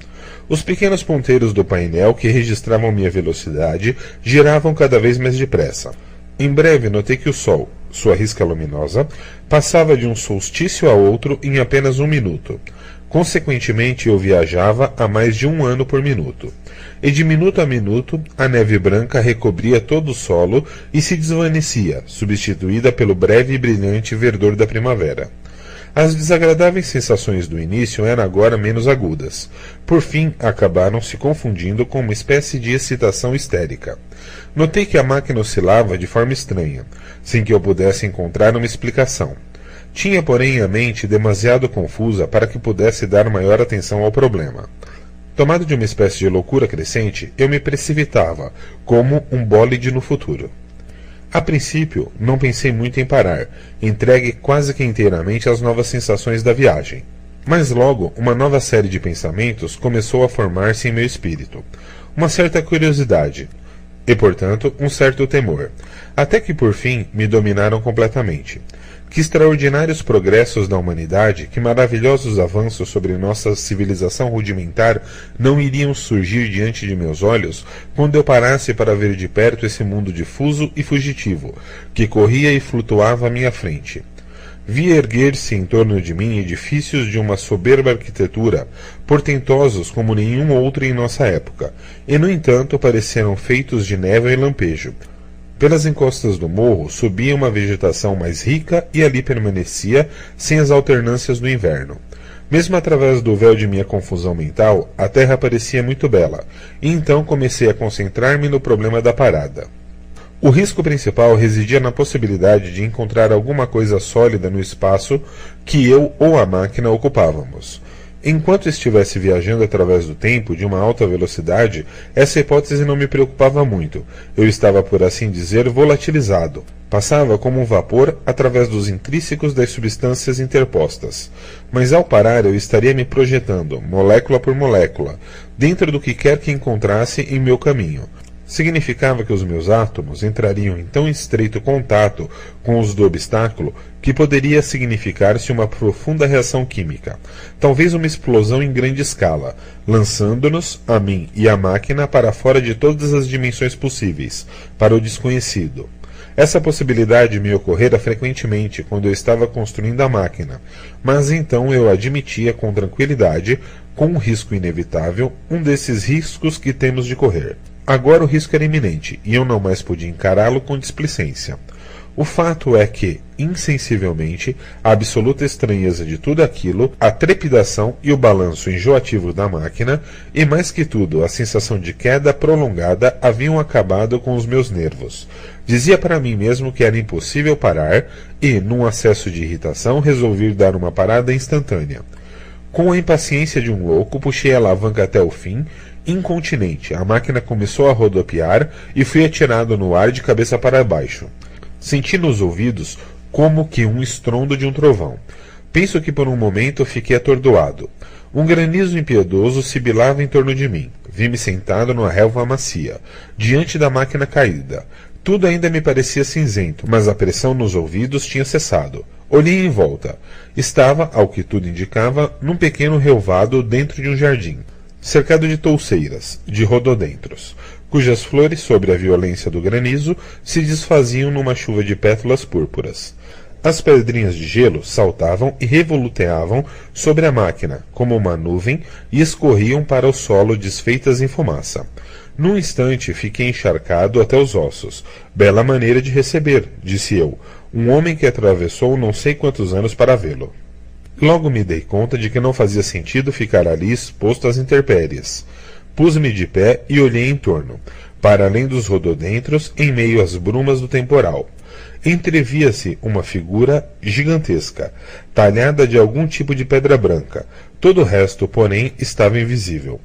Os pequenos ponteiros do painel que registravam minha velocidade giravam cada vez mais depressa. Em breve notei que o sol, sua risca luminosa, passava de um solstício a outro em apenas 1 minuto. Consequentemente, eu viajava a mais de 1 ano por minuto. E de minuto a minuto, a neve branca recobria todo o solo e se desvanecia, substituída pelo breve e brilhante verdor da primavera. As desagradáveis sensações do início eram agora menos agudas. Por fim, acabaram se confundindo com uma espécie de excitação histérica. Notei que a máquina oscilava de forma estranha, sem que eu pudesse encontrar uma explicação. Tinha, porém, a mente demasiado confusa para que pudesse dar maior atenção ao problema. Tomado de uma espécie de loucura crescente, eu me precipitava, como um bólide no futuro. A princípio, não pensei muito em parar, entregue quase que inteiramente às novas sensações da viagem. Mas logo, uma nova série de pensamentos começou a formar-se em meu espírito. Uma certa curiosidade, e, portanto, um certo temor, até que, por fim, me dominaram completamente. Que extraordinários progressos da humanidade, que maravilhosos avanços sobre nossa civilização rudimentar não iriam surgir diante de meus olhos quando eu parasse para ver de perto esse mundo difuso e fugitivo, que corria e flutuava à minha frente. Vi erguer-se em torno de mim edifícios de uma soberba arquitetura, portentosos como nenhum outro em nossa época, e no entanto pareceram feitos de névoa e lampejo. Pelas encostas do morro subia uma vegetação mais rica e ali permanecia sem as alternâncias do inverno. Mesmo através do véu de minha confusão mental, a terra parecia muito bela, e então comecei a concentrar-me no problema da parada. O risco principal residia na possibilidade de encontrar alguma coisa sólida no espaço que eu ou a máquina ocupávamos. Enquanto estivesse viajando através do tempo de uma alta velocidade, essa hipótese não me preocupava muito. Eu estava, por assim dizer, volatilizado. Passava como um vapor através dos intrínsecos das substâncias interpostas. Mas ao parar eu estaria me projetando, molécula por molécula, dentro do que quer que encontrasse em meu caminho. Significava que os meus átomos entrariam em tão estreito contato com os do obstáculo que poderia significar-se uma profunda reação química, talvez uma explosão em grande escala, lançando-nos, a mim e a máquina, para fora de todas as dimensões possíveis, para o desconhecido. Essa possibilidade me ocorrera frequentemente quando eu estava construindo a máquina, mas então eu admitia com tranquilidade, com um risco inevitável, um desses riscos que temos de correr. Agora o risco era iminente, e eu não mais podia encará-lo com displicência. O fato é que, insensivelmente, a absoluta estranheza de tudo aquilo, a trepidação e o balanço enjoativo da máquina, e mais que tudo, a sensação de queda prolongada haviam acabado com os meus nervos. Dizia para mim mesmo que era impossível parar, e, num acesso de irritação, resolvi dar uma parada instantânea. Com a impaciência de um louco, puxei a alavanca até o fim. Incontinente, a máquina começou a rodopiar e fui atirado no ar de cabeça para baixo. Senti nos ouvidos como que um estrondo de um trovão. Penso que por um momento fiquei atordoado. Um granizo impiedoso sibilava em torno de mim. Vi-me sentado numa relva macia, diante da máquina caída. Tudo ainda me parecia cinzento, mas a pressão nos ouvidos tinha cessado. Olhei em volta. Estava, ao que tudo indicava, num pequeno relvado dentro de um jardim, cercado de touceiras, de rododendros, cujas flores, sobre a violência do granizo, se desfaziam numa chuva de pétalas púrpuras. As pedrinhas de gelo saltavam e revoluteavam sobre a máquina, como uma nuvem, e escorriam para o solo desfeitas em fumaça. Num instante fiquei encharcado até os ossos. Bela maneira de receber, disse eu, um homem que atravessou não sei quantos anos para vê-lo. Logo me dei conta de que não fazia sentido ficar ali exposto às intempéries. Pus-me de pé e olhei em torno, para além dos rododendros, em meio às brumas do temporal. Entrevia-se uma figura gigantesca, talhada de algum tipo de pedra branca. Todo o resto, porém, estava invisível.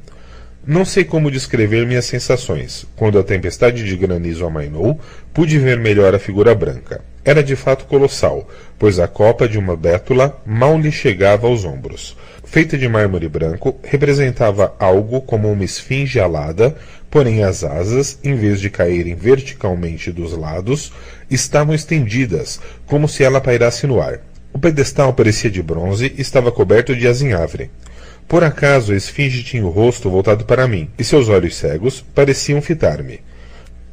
Não sei como descrever minhas sensações. Quando a tempestade de granizo amainou, pude ver melhor a figura branca. Era de fato colossal, pois a copa de uma bétula mal lhe chegava aos ombros. Feita de mármore branco, representava algo como uma esfinge alada, porém as asas, em vez de caírem verticalmente dos lados, estavam estendidas, como se ela pairasse no ar. O pedestal parecia de bronze e estava coberto de azinhavre. Por acaso a esfinge tinha o rosto voltado para mim, e seus olhos cegos pareciam fitar-me.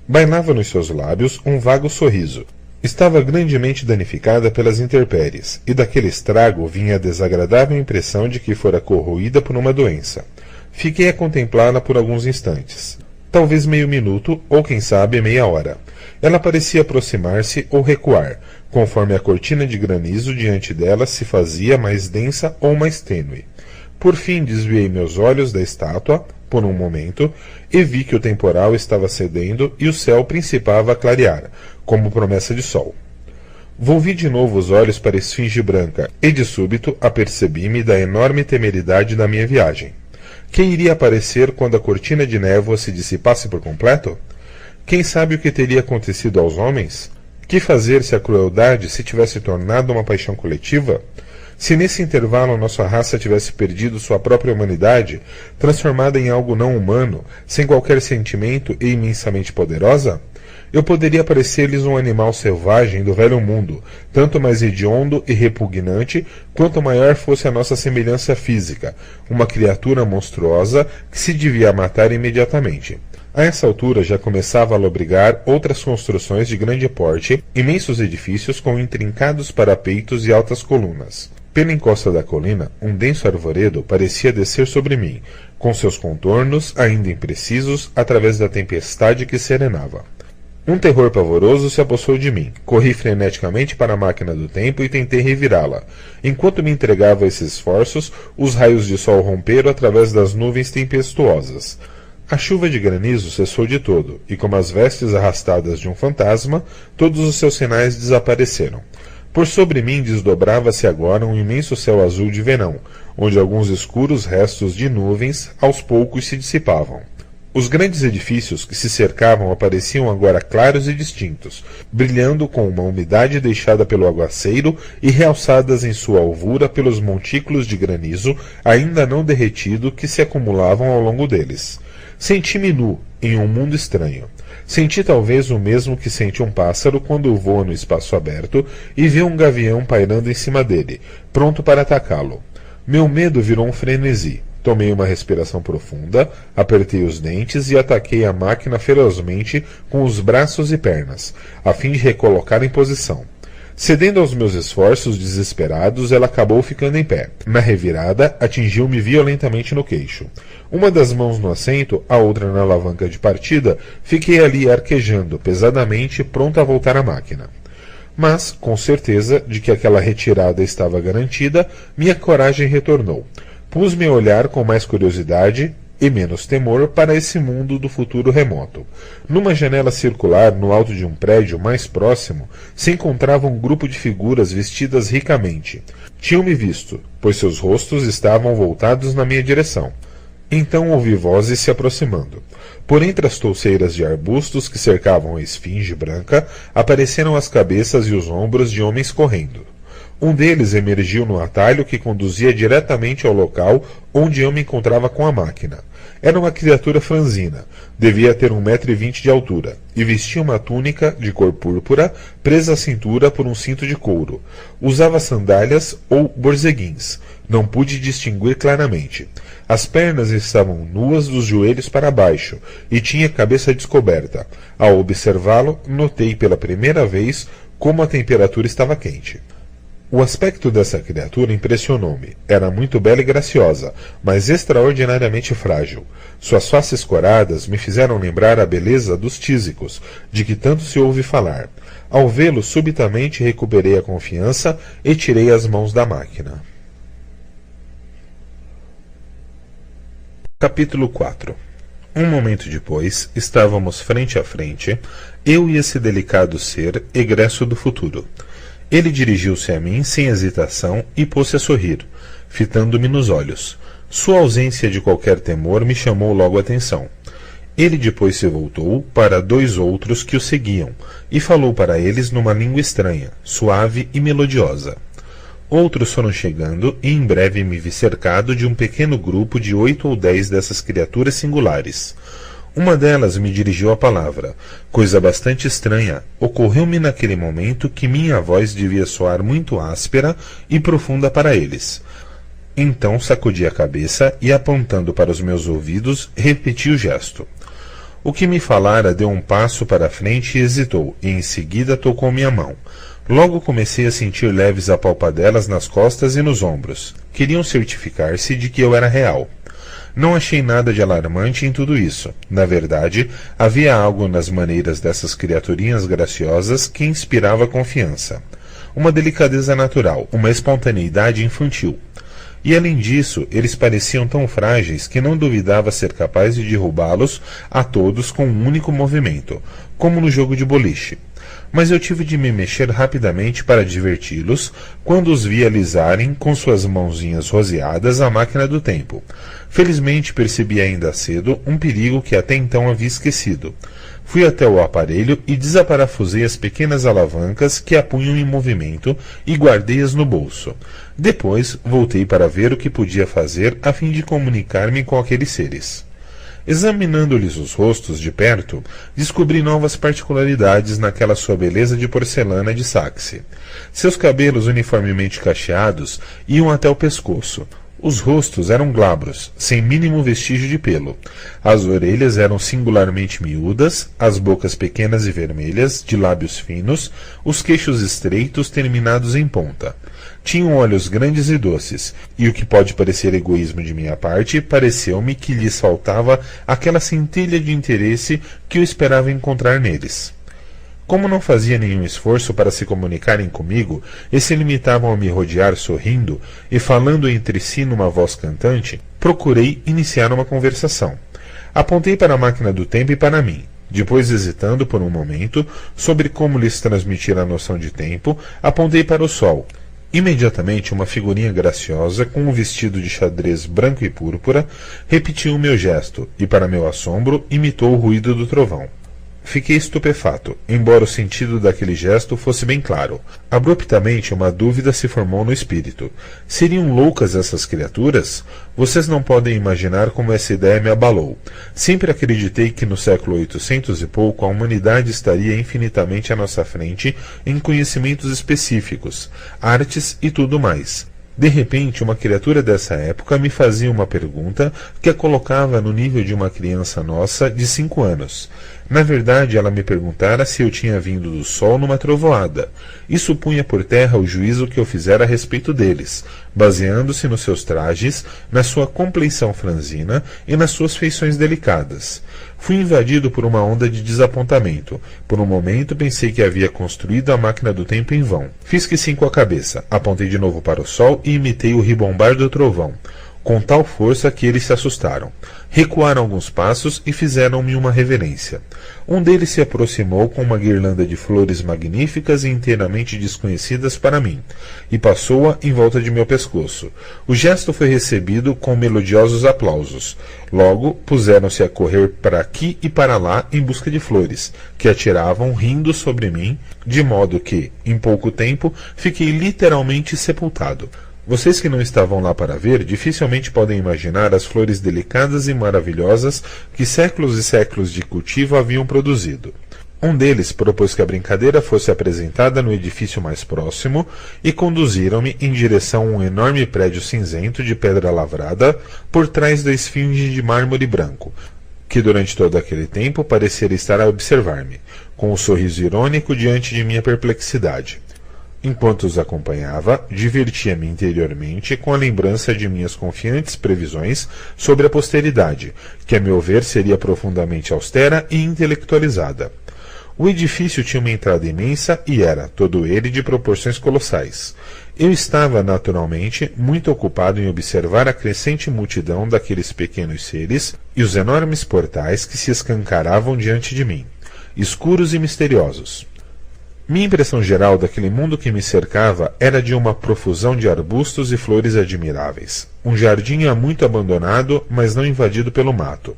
Bailava nos seus lábios um vago sorriso. Estava grandemente danificada pelas intempéries, e daquele estrago vinha a desagradável impressão de que fora corroída por uma doença. Fiquei a contemplá-la por alguns instantes. Talvez meio minuto, ou quem sabe meia hora. Ela parecia aproximar-se ou recuar, conforme a cortina de granizo diante dela se fazia mais densa ou mais tênue. Por fim desviei meus olhos da estátua, por um momento, e vi que o temporal estava cedendo e o céu principava a clarear, como promessa de sol. Volvi de novo os olhos para a esfinge branca, e de súbito apercebi-me da enorme temeridade da minha viagem. Que iria aparecer quando a cortina de névoa se dissipasse por completo? Quem sabe o que teria acontecido aos homens? Que fazer se a crueldade se tivesse tornado uma paixão coletiva? Se nesse intervalo nossa raça tivesse perdido sua própria humanidade, transformada em algo não humano, sem qualquer sentimento e imensamente poderosa? Eu poderia parecer-lhes um animal selvagem do velho mundo, tanto mais hediondo e repugnante, quanto maior fosse a nossa semelhança física, uma criatura monstruosa que se devia matar imediatamente. A essa altura já começava a lobrigar outras construções de grande porte, imensos edifícios com intrincados parapeitos e altas colunas. Pela encosta da colina, um denso arvoredo parecia descer sobre mim, com seus contornos ainda imprecisos através da tempestade que serenava. Um terror pavoroso se apossou de mim. Corri freneticamente para a máquina do tempo e tentei revirá-la. Enquanto me entregava a esses esforços, os raios de sol romperam através das nuvens tempestuosas. A chuva de granizo cessou de todo, e como as vestes arrastadas de um fantasma, todos os seus sinais desapareceram. Por sobre mim desdobrava-se agora um imenso céu azul de verão, onde alguns escuros restos de nuvens aos poucos se dissipavam. Os grandes edifícios que se cercavam apareciam agora claros e distintos, brilhando com uma umidade deixada pelo aguaceiro e realçadas em sua alvura pelos montículos de granizo ainda não derretido que se acumulavam ao longo deles. Senti-me nu, em um mundo estranho. Senti talvez o mesmo que sente um pássaro quando voa no espaço aberto e vê um gavião pairando em cima dele, pronto para atacá-lo. Meu medo virou um frenesi. Tomei uma respiração profunda, apertei os dentes e ataquei a máquina ferozmente com os braços e pernas, a fim de recolocar em posição. Cedendo aos meus esforços desesperados, ela acabou ficando em pé. Na revirada, atingiu-me violentamente no queixo. Uma das mãos no assento, a outra na alavanca de partida, fiquei ali arquejando pesadamente, pronto a voltar à máquina. Mas, com certeza de que aquela retirada estava garantida, minha coragem retornou. Pus-me a olhar com mais curiosidade e menos temor para esse mundo do futuro remoto. Numa janela circular no alto de um prédio mais próximo, se encontrava um grupo de figuras vestidas ricamente. Tinham-me visto, pois seus rostos estavam voltados na minha direção. Então ouvi vozes se aproximando. Por entre as touceiras de arbustos que cercavam a esfinge branca, apareceram as cabeças e os ombros de homens correndo. Um deles emergiu no atalho que conduzia diretamente ao local onde eu me encontrava com a máquina. Era uma criatura franzina, devia ter 1,20 m de altura, e vestia uma túnica de cor púrpura, presa à cintura por um cinto de couro. Usava sandálias ou borzeguins. Não pude distinguir claramente. As pernas estavam nuas dos joelhos para baixo, e tinha a cabeça descoberta. Ao observá-lo, notei pela primeira vez como a temperatura estava quente. O aspecto dessa criatura impressionou-me. Era muito bela e graciosa, mas extraordinariamente frágil. Suas faces coradas me fizeram lembrar a beleza dos tísicos, de que tanto se ouve falar. Ao vê-lo, subitamente recuperei a confiança e tirei as mãos da máquina. Capítulo 4. Um momento depois, estávamos frente a frente, eu e esse delicado ser egresso do futuro. Ele dirigiu-se a mim sem hesitação e pôs-se a sorrir, fitando-me nos olhos. Sua ausência de qualquer temor me chamou logo a atenção. Ele depois se voltou para 2 outros que o seguiam e falou para eles numa língua estranha, suave e melodiosa. Outros foram chegando e em breve me vi cercado de um pequeno grupo de 8 ou 10 dessas criaturas singulares. Uma delas me dirigiu a palavra. Coisa bastante estranha. Ocorreu-me naquele momento que minha voz devia soar muito áspera e profunda para eles. Então sacudi a cabeça e, apontando para os meus ouvidos, repeti o gesto. O que me falara deu um passo para a frente e hesitou, e em seguida tocou minha mão. Logo comecei a sentir leves apalpadelas nas costas e nos ombros. Queriam certificar-se de que eu era real. Não achei nada de alarmante em tudo isso. Na verdade, havia algo nas maneiras dessas criaturinhas graciosas que inspirava confiança. Uma delicadeza natural, uma espontaneidade infantil. E além disso, eles pareciam tão frágeis que não duvidava ser capaz de derrubá-los a todos com um único movimento, como no jogo de boliche. Mas eu tive de me mexer rapidamente para diverti-los quando os vi alisarem com suas mãozinhas roseadas a máquina do tempo. Felizmente percebi ainda cedo um perigo que até então havia esquecido. Fui até o aparelho e desaparafusei as pequenas alavancas que a punham em movimento e guardei-as no bolso. Depois voltei para ver o que podia fazer a fim de comunicar-me com aqueles seres. Examinando-lhes os rostos de perto, descobri novas particularidades naquela sua beleza de porcelana de Saxe. Seus cabelos uniformemente cacheados iam até o pescoço. Os rostos eram glabros, sem mínimo vestígio de pelo. As orelhas eram singularmente miúdas, as bocas pequenas e vermelhas, de lábios finos, os queixos estreitos terminados em ponta. Tinham olhos grandes e doces, e o que pode parecer egoísmo de minha parte, pareceu-me que lhes faltava aquela centelha de interesse que eu esperava encontrar neles. Como não fazia nenhum esforço para se comunicarem comigo e se limitavam a me rodear sorrindo e falando entre si numa voz cantante, procurei iniciar uma conversação. Apontei para a máquina do tempo e para mim. Depois, hesitando por um momento sobre como lhes transmitir a noção de tempo, apontei para o sol. Imediatamente, uma figurinha graciosa, com um vestido de xadrez branco e púrpura, repetiu o meu gesto e, para meu assombro, imitou o ruído do trovão. Fiquei estupefato, embora o sentido daquele gesto fosse bem claro. Abruptamente, uma dúvida se formou no espírito. Seriam loucas essas criaturas? Vocês não podem imaginar como essa ideia me abalou. Sempre acreditei que no século 800 e pouco a humanidade estaria infinitamente à nossa frente em conhecimentos específicos, artes e tudo mais. De repente, uma criatura dessa época me fazia uma pergunta que a colocava no nível de uma criança nossa de 5 anos. Na verdade, ela me perguntara se eu tinha vindo do sol numa trovoada. Isso punha por terra o juízo que eu fizera a respeito deles, baseando-se nos seus trajes, na sua compleição franzina e nas suas feições delicadas. Fui invadido por uma onda de desapontamento. Por um momento pensei que havia construído a máquina do tempo em vão. Fiz que sim com a cabeça, apontei de novo para o sol e imitei o ribombar do trovão, com tal força que eles se assustaram. Recuaram alguns passos e fizeram-me uma reverência. Um deles se aproximou com uma guirlanda de flores magníficas e inteiramente desconhecidas para mim, e passou-a em volta de meu pescoço. O gesto foi recebido com melodiosos aplausos. Logo, puseram-se a correr para aqui e para lá em busca de flores, que atiravam rindo sobre mim, de modo que, em pouco tempo, fiquei literalmente sepultado. Vocês que não estavam lá para ver, dificilmente podem imaginar as flores delicadas e maravilhosas que séculos e séculos de cultivo haviam produzido. Um deles propôs que a brincadeira fosse apresentada no edifício mais próximo e conduziram-me em direção a um enorme prédio cinzento de pedra lavrada por trás da esfinge de mármore branco, que durante todo aquele tempo parecera estar a observar-me, com um sorriso irônico diante de minha perplexidade. Enquanto os acompanhava, divertia-me interiormente com a lembrança de minhas confiantes previsões sobre a posteridade, que a meu ver seria profundamente austera e intelectualizada. O edifício tinha uma entrada imensa e era, todo ele, de proporções colossais. Eu estava, naturalmente, muito ocupado em observar a crescente multidão daqueles pequenos seres e os enormes portais que se escancaravam diante de mim, escuros e misteriosos. Minha impressão geral daquele mundo que me cercava era de uma profusão de arbustos e flores admiráveis. Um jardim há muito abandonado, mas não invadido pelo mato.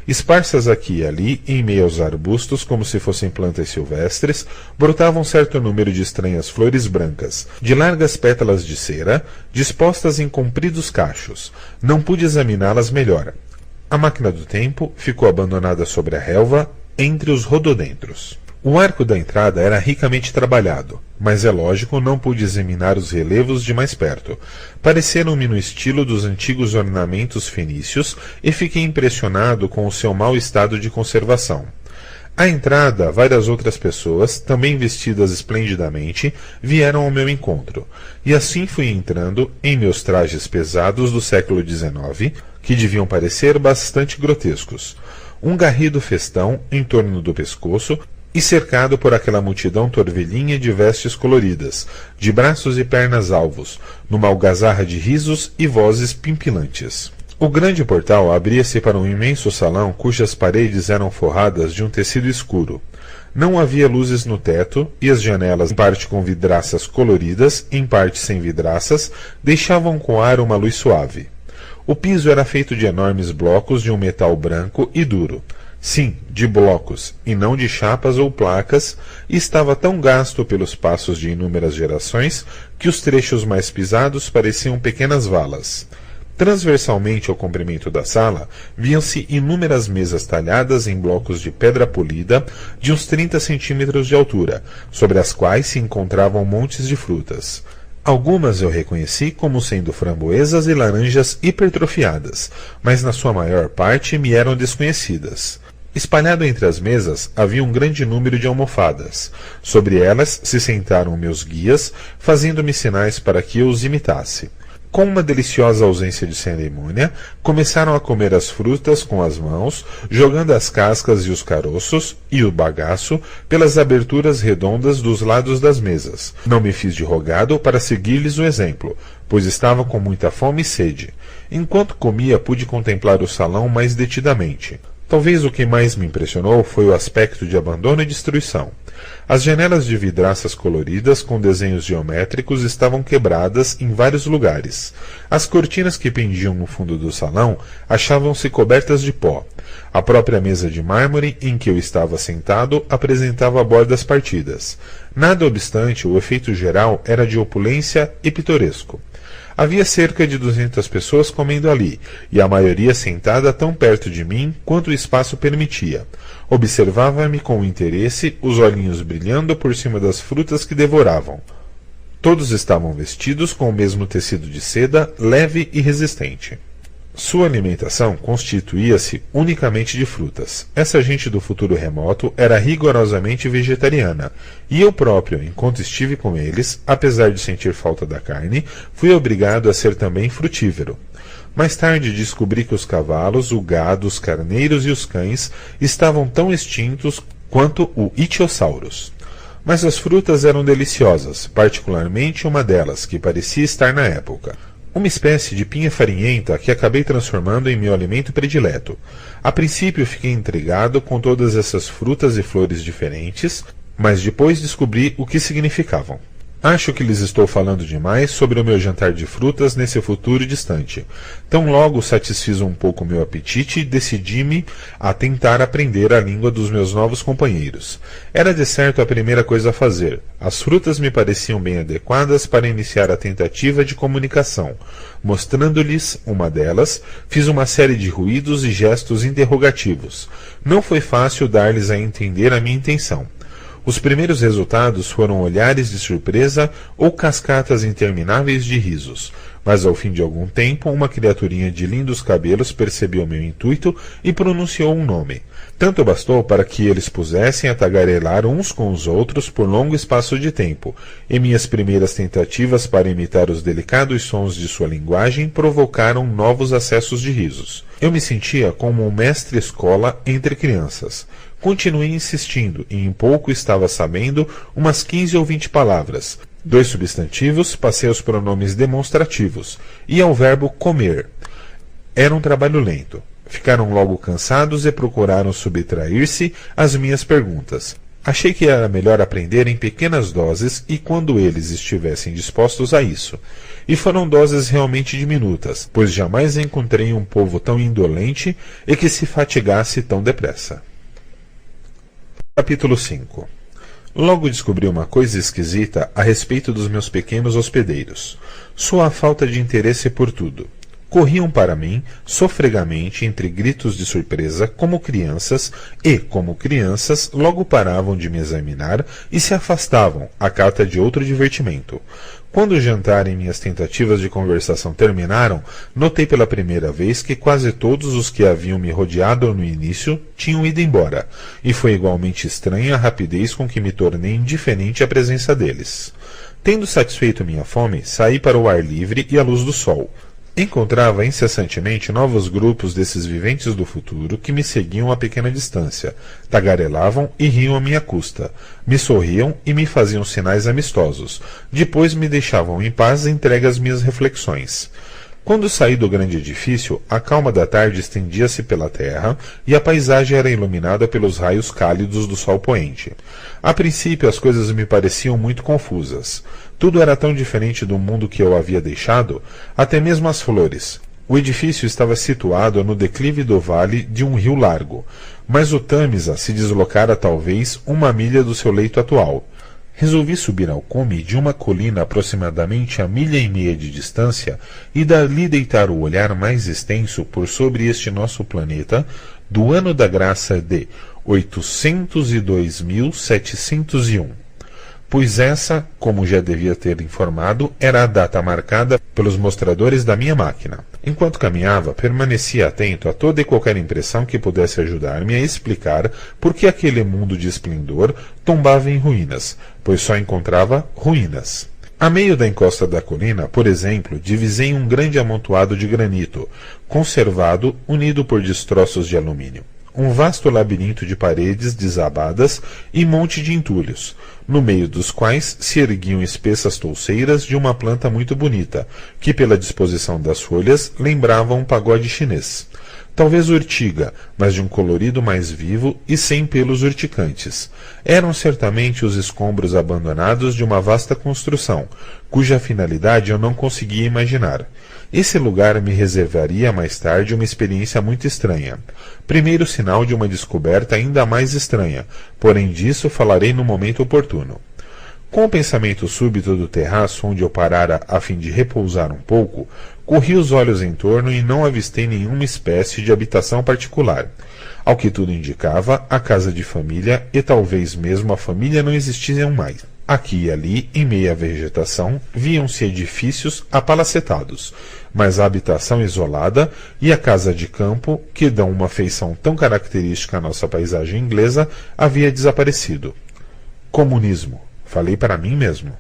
Esparsas aqui e ali, em meio aos arbustos, como se fossem plantas silvestres, brotavam certo número de estranhas flores brancas, de largas pétalas de cera, dispostas em compridos cachos. Não pude examiná-las melhor. A máquina do tempo ficou abandonada sobre a relva, entre os rododendros. O arco da entrada era ricamente trabalhado, mas é lógico, não pude examinar os relevos de mais perto. Pareceram-me no estilo dos antigos ornamentos fenícios e fiquei impressionado com o seu mau estado de conservação. À entrada, várias outras pessoas, também vestidas esplendidamente, vieram ao meu encontro, e assim fui entrando em meus trajes pesados do século XIX, que deviam parecer bastante grotescos. Um garrido festão em torno do pescoço, e cercado por aquela multidão torvelinha de vestes coloridas, de braços e pernas alvos, numa algazarra de risos e vozes pimpilantes. O grande portal abria-se para um imenso salão cujas paredes eram forradas de um tecido escuro. Não havia luzes no teto, e as janelas, em parte com vidraças coloridas, em parte sem vidraças, deixavam coar uma luz suave. O piso era feito de enormes blocos de um metal branco e duro. Sim, de blocos, e não de chapas ou placas, e estava tão gasto pelos passos de inúmeras gerações que os trechos mais pisados pareciam pequenas valas. Transversalmente ao comprimento da sala, viam-se inúmeras mesas talhadas em blocos de pedra polida de uns 30 centímetros de altura, sobre as quais se encontravam montes de frutas. Algumas eu reconheci como sendo framboesas e laranjas hipertrofiadas, mas na sua maior parte me eram desconhecidas. Espalhado entre as mesas havia um grande número de almofadas. Sobre elas se sentaram meus guias, fazendo-me sinais para que eu os imitasse. Com uma deliciosa ausência de cerimônia, começaram a comer as frutas com as mãos, jogando as cascas e os caroços e o bagaço pelas aberturas redondas dos lados das mesas. Não me fiz de rogado para seguir-lhes o exemplo, pois estava com muita fome e sede. Enquanto comia, pude contemplar o salão mais detidamente. Talvez o que mais me impressionou foi o aspecto de abandono e destruição. As janelas de vidraças coloridas com desenhos geométricos estavam quebradas em vários lugares. As cortinas que pendiam no fundo do salão achavam-se cobertas de pó. A própria mesa de mármore em que eu estava sentado apresentava bordas partidas. Nada obstante, o efeito geral era de opulência e pitoresco. Havia cerca de 200 pessoas comendo ali, e a maioria sentada tão perto de mim quanto o espaço permitia. Observava-me com interesse, os olhinhos brilhando por cima das frutas que devoravam. Todos estavam vestidos com o mesmo tecido de seda, leve e resistente. Sua alimentação constituía-se unicamente de frutas. Essa gente do futuro remoto era rigorosamente vegetariana, e eu próprio, enquanto estive com eles, apesar de sentir falta da carne, fui obrigado a ser também frutífero. Mais tarde descobri que os cavalos, o gado, os carneiros e os cães estavam tão extintos quanto o Ichthyosaurus. Mas as frutas eram deliciosas, particularmente uma delas, que parecia estar na época. Uma espécie de pinha farinhenta que acabei transformando em meu alimento predileto. A princípio fiquei intrigado com todas essas frutas e flores diferentes, mas depois descobri o que significavam. Acho que lhes estou falando demais sobre o meu jantar de frutas nesse futuro distante. Tão logo satisfiz um pouco meu apetite e decidi-me a tentar aprender a língua dos meus novos companheiros. Era de certo a primeira coisa a fazer. As frutas me pareciam bem adequadas para iniciar a tentativa de comunicação. Mostrando-lhes uma delas, fiz uma série de ruídos e gestos interrogativos. Não foi fácil dar-lhes a entender a minha intenção. Os primeiros resultados foram olhares de surpresa ou cascatas intermináveis de risos, mas ao fim de algum tempo uma criaturinha de lindos cabelos percebeu meu intuito e pronunciou um nome. Tanto bastou para que eles pusessem a tagarelar uns com os outros por longo espaço de tempo, e minhas primeiras tentativas para imitar os delicados sons de sua linguagem provocaram novos acessos de risos. Eu me sentia como um mestre-escola entre crianças. Continuei insistindo, e em pouco estava sabendo umas 15 ou 20 palavras. 2 substantivos, passei aos pronomes demonstrativos, e ao verbo comer. Era um trabalho lento. Ficaram logo cansados e procuraram subtrair-se às minhas perguntas. Achei que era melhor aprender em pequenas doses e quando eles estivessem dispostos a isso. E foram doses realmente diminutas, pois jamais encontrei um povo tão indolente e que se fatigasse tão depressa. Capítulo 5. Logo descobri uma coisa esquisita a respeito dos meus pequenos hospedeiros. Sua falta de interesse por tudo. Corriam para mim, sofregamente, entre gritos de surpresa, como crianças, e, como crianças, logo paravam de me examinar e se afastavam, à cata de outro divertimento. Quando o jantar e minhas tentativas de conversação terminaram, notei pela primeira vez que quase todos os que haviam me rodeado no início tinham ido embora, e foi igualmente estranha a rapidez com que me tornei indiferente à presença deles. Tendo satisfeito minha fome, saí para o ar livre e à luz do sol. Encontrava incessantemente novos grupos desses viventes do futuro que me seguiam a pequena distância, tagarelavam e riam à minha custa, me sorriam e me faziam sinais amistosos, depois me deixavam em paz entregue às minhas reflexões. Quando saí do grande edifício, a calma da tarde estendia-se pela terra e a paisagem era iluminada pelos raios cálidos do sol poente. A princípio as coisas me pareciam muito confusas. Tudo era tão diferente do mundo que eu havia deixado, até mesmo as flores. O edifício estava situado no declive do vale de um rio largo, mas o Tâmisa se deslocara talvez 1 milha do seu leito atual. Resolvi subir ao cume de uma colina aproximadamente a 1,5 milhas de distância e dali deitar o olhar mais extenso por sobre este nosso planeta do ano da graça de 802.701. pois essa, como já devia ter informado, era a data marcada pelos mostradores da minha máquina. Enquanto caminhava, permanecia atento a toda e qualquer impressão que pudesse ajudar-me a explicar por que aquele mundo de esplendor tombava em ruínas, pois só encontrava ruínas. A meio da encosta da colina, por exemplo, divisei um grande amontoado de granito, conservado, unido por destroços de alumínio. Um vasto labirinto de paredes desabadas e monte de entulhos, no meio dos quais se erguiam espessas touceiras de uma planta muito bonita, que pela disposição das folhas lembrava um pagode chinês. Talvez urtiga, mas de um colorido mais vivo e sem pelos urticantes. Eram certamente os escombros abandonados de uma vasta construção, cuja finalidade eu não conseguia imaginar. Esse lugar me reservaria mais tarde uma experiência muito estranha. Primeiro sinal de uma descoberta ainda mais estranha, porém disso falarei no momento oportuno. Com o pensamento súbito do terraço onde eu parara a fim de repousar um pouco, corri os olhos em torno e não avistei nenhuma espécie de habitação particular. Ao que tudo indicava, a casa de família e talvez mesmo a família não existiam mais. Aqui e ali, em meia vegetação, viam-se edifícios apalacetados, mas a habitação isolada e a casa de campo, que dão uma feição tão característica à nossa paisagem inglesa, havia desaparecido. Comunismo. Falei para mim mesmo.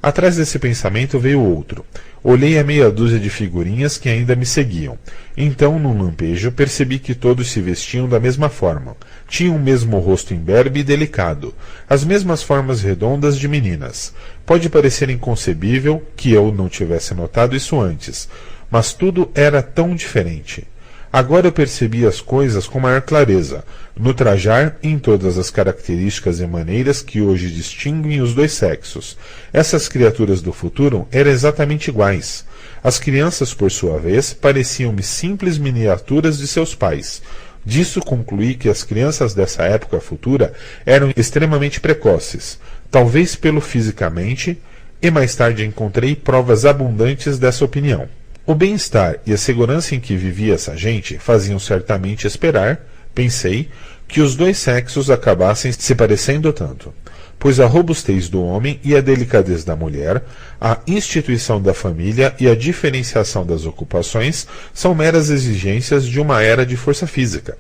Atrás desse pensamento veio outro. Olhei a meia dúzia de figurinhas que ainda me seguiam. Então, num lampejo, percebi que todos se vestiam da mesma forma. Tinham o mesmo rosto imberbe e delicado, as mesmas formas redondas de meninas. Pode parecer inconcebível que eu não tivesse notado isso antes, mas tudo era tão diferente. Agora eu percebi as coisas com maior clareza, no trajar e em todas as características e maneiras que hoje distinguem os dois sexos. Essas criaturas do futuro eram exatamente iguais. As crianças, por sua vez, pareciam-me simples miniaturas de seus pais. Disso concluí que as crianças dessa época futura eram extremamente precoces, talvez pelo fisicamente, e mais tarde encontrei provas abundantes dessa opinião. O bem-estar e a segurança em que vivia essa gente faziam certamente esperar, pensei, que os dois sexos acabassem se parecendo tanto, pois a robustez do homem e a delicadez da mulher, a instituição da família e a diferenciação das ocupações são meras exigências de uma era de força física.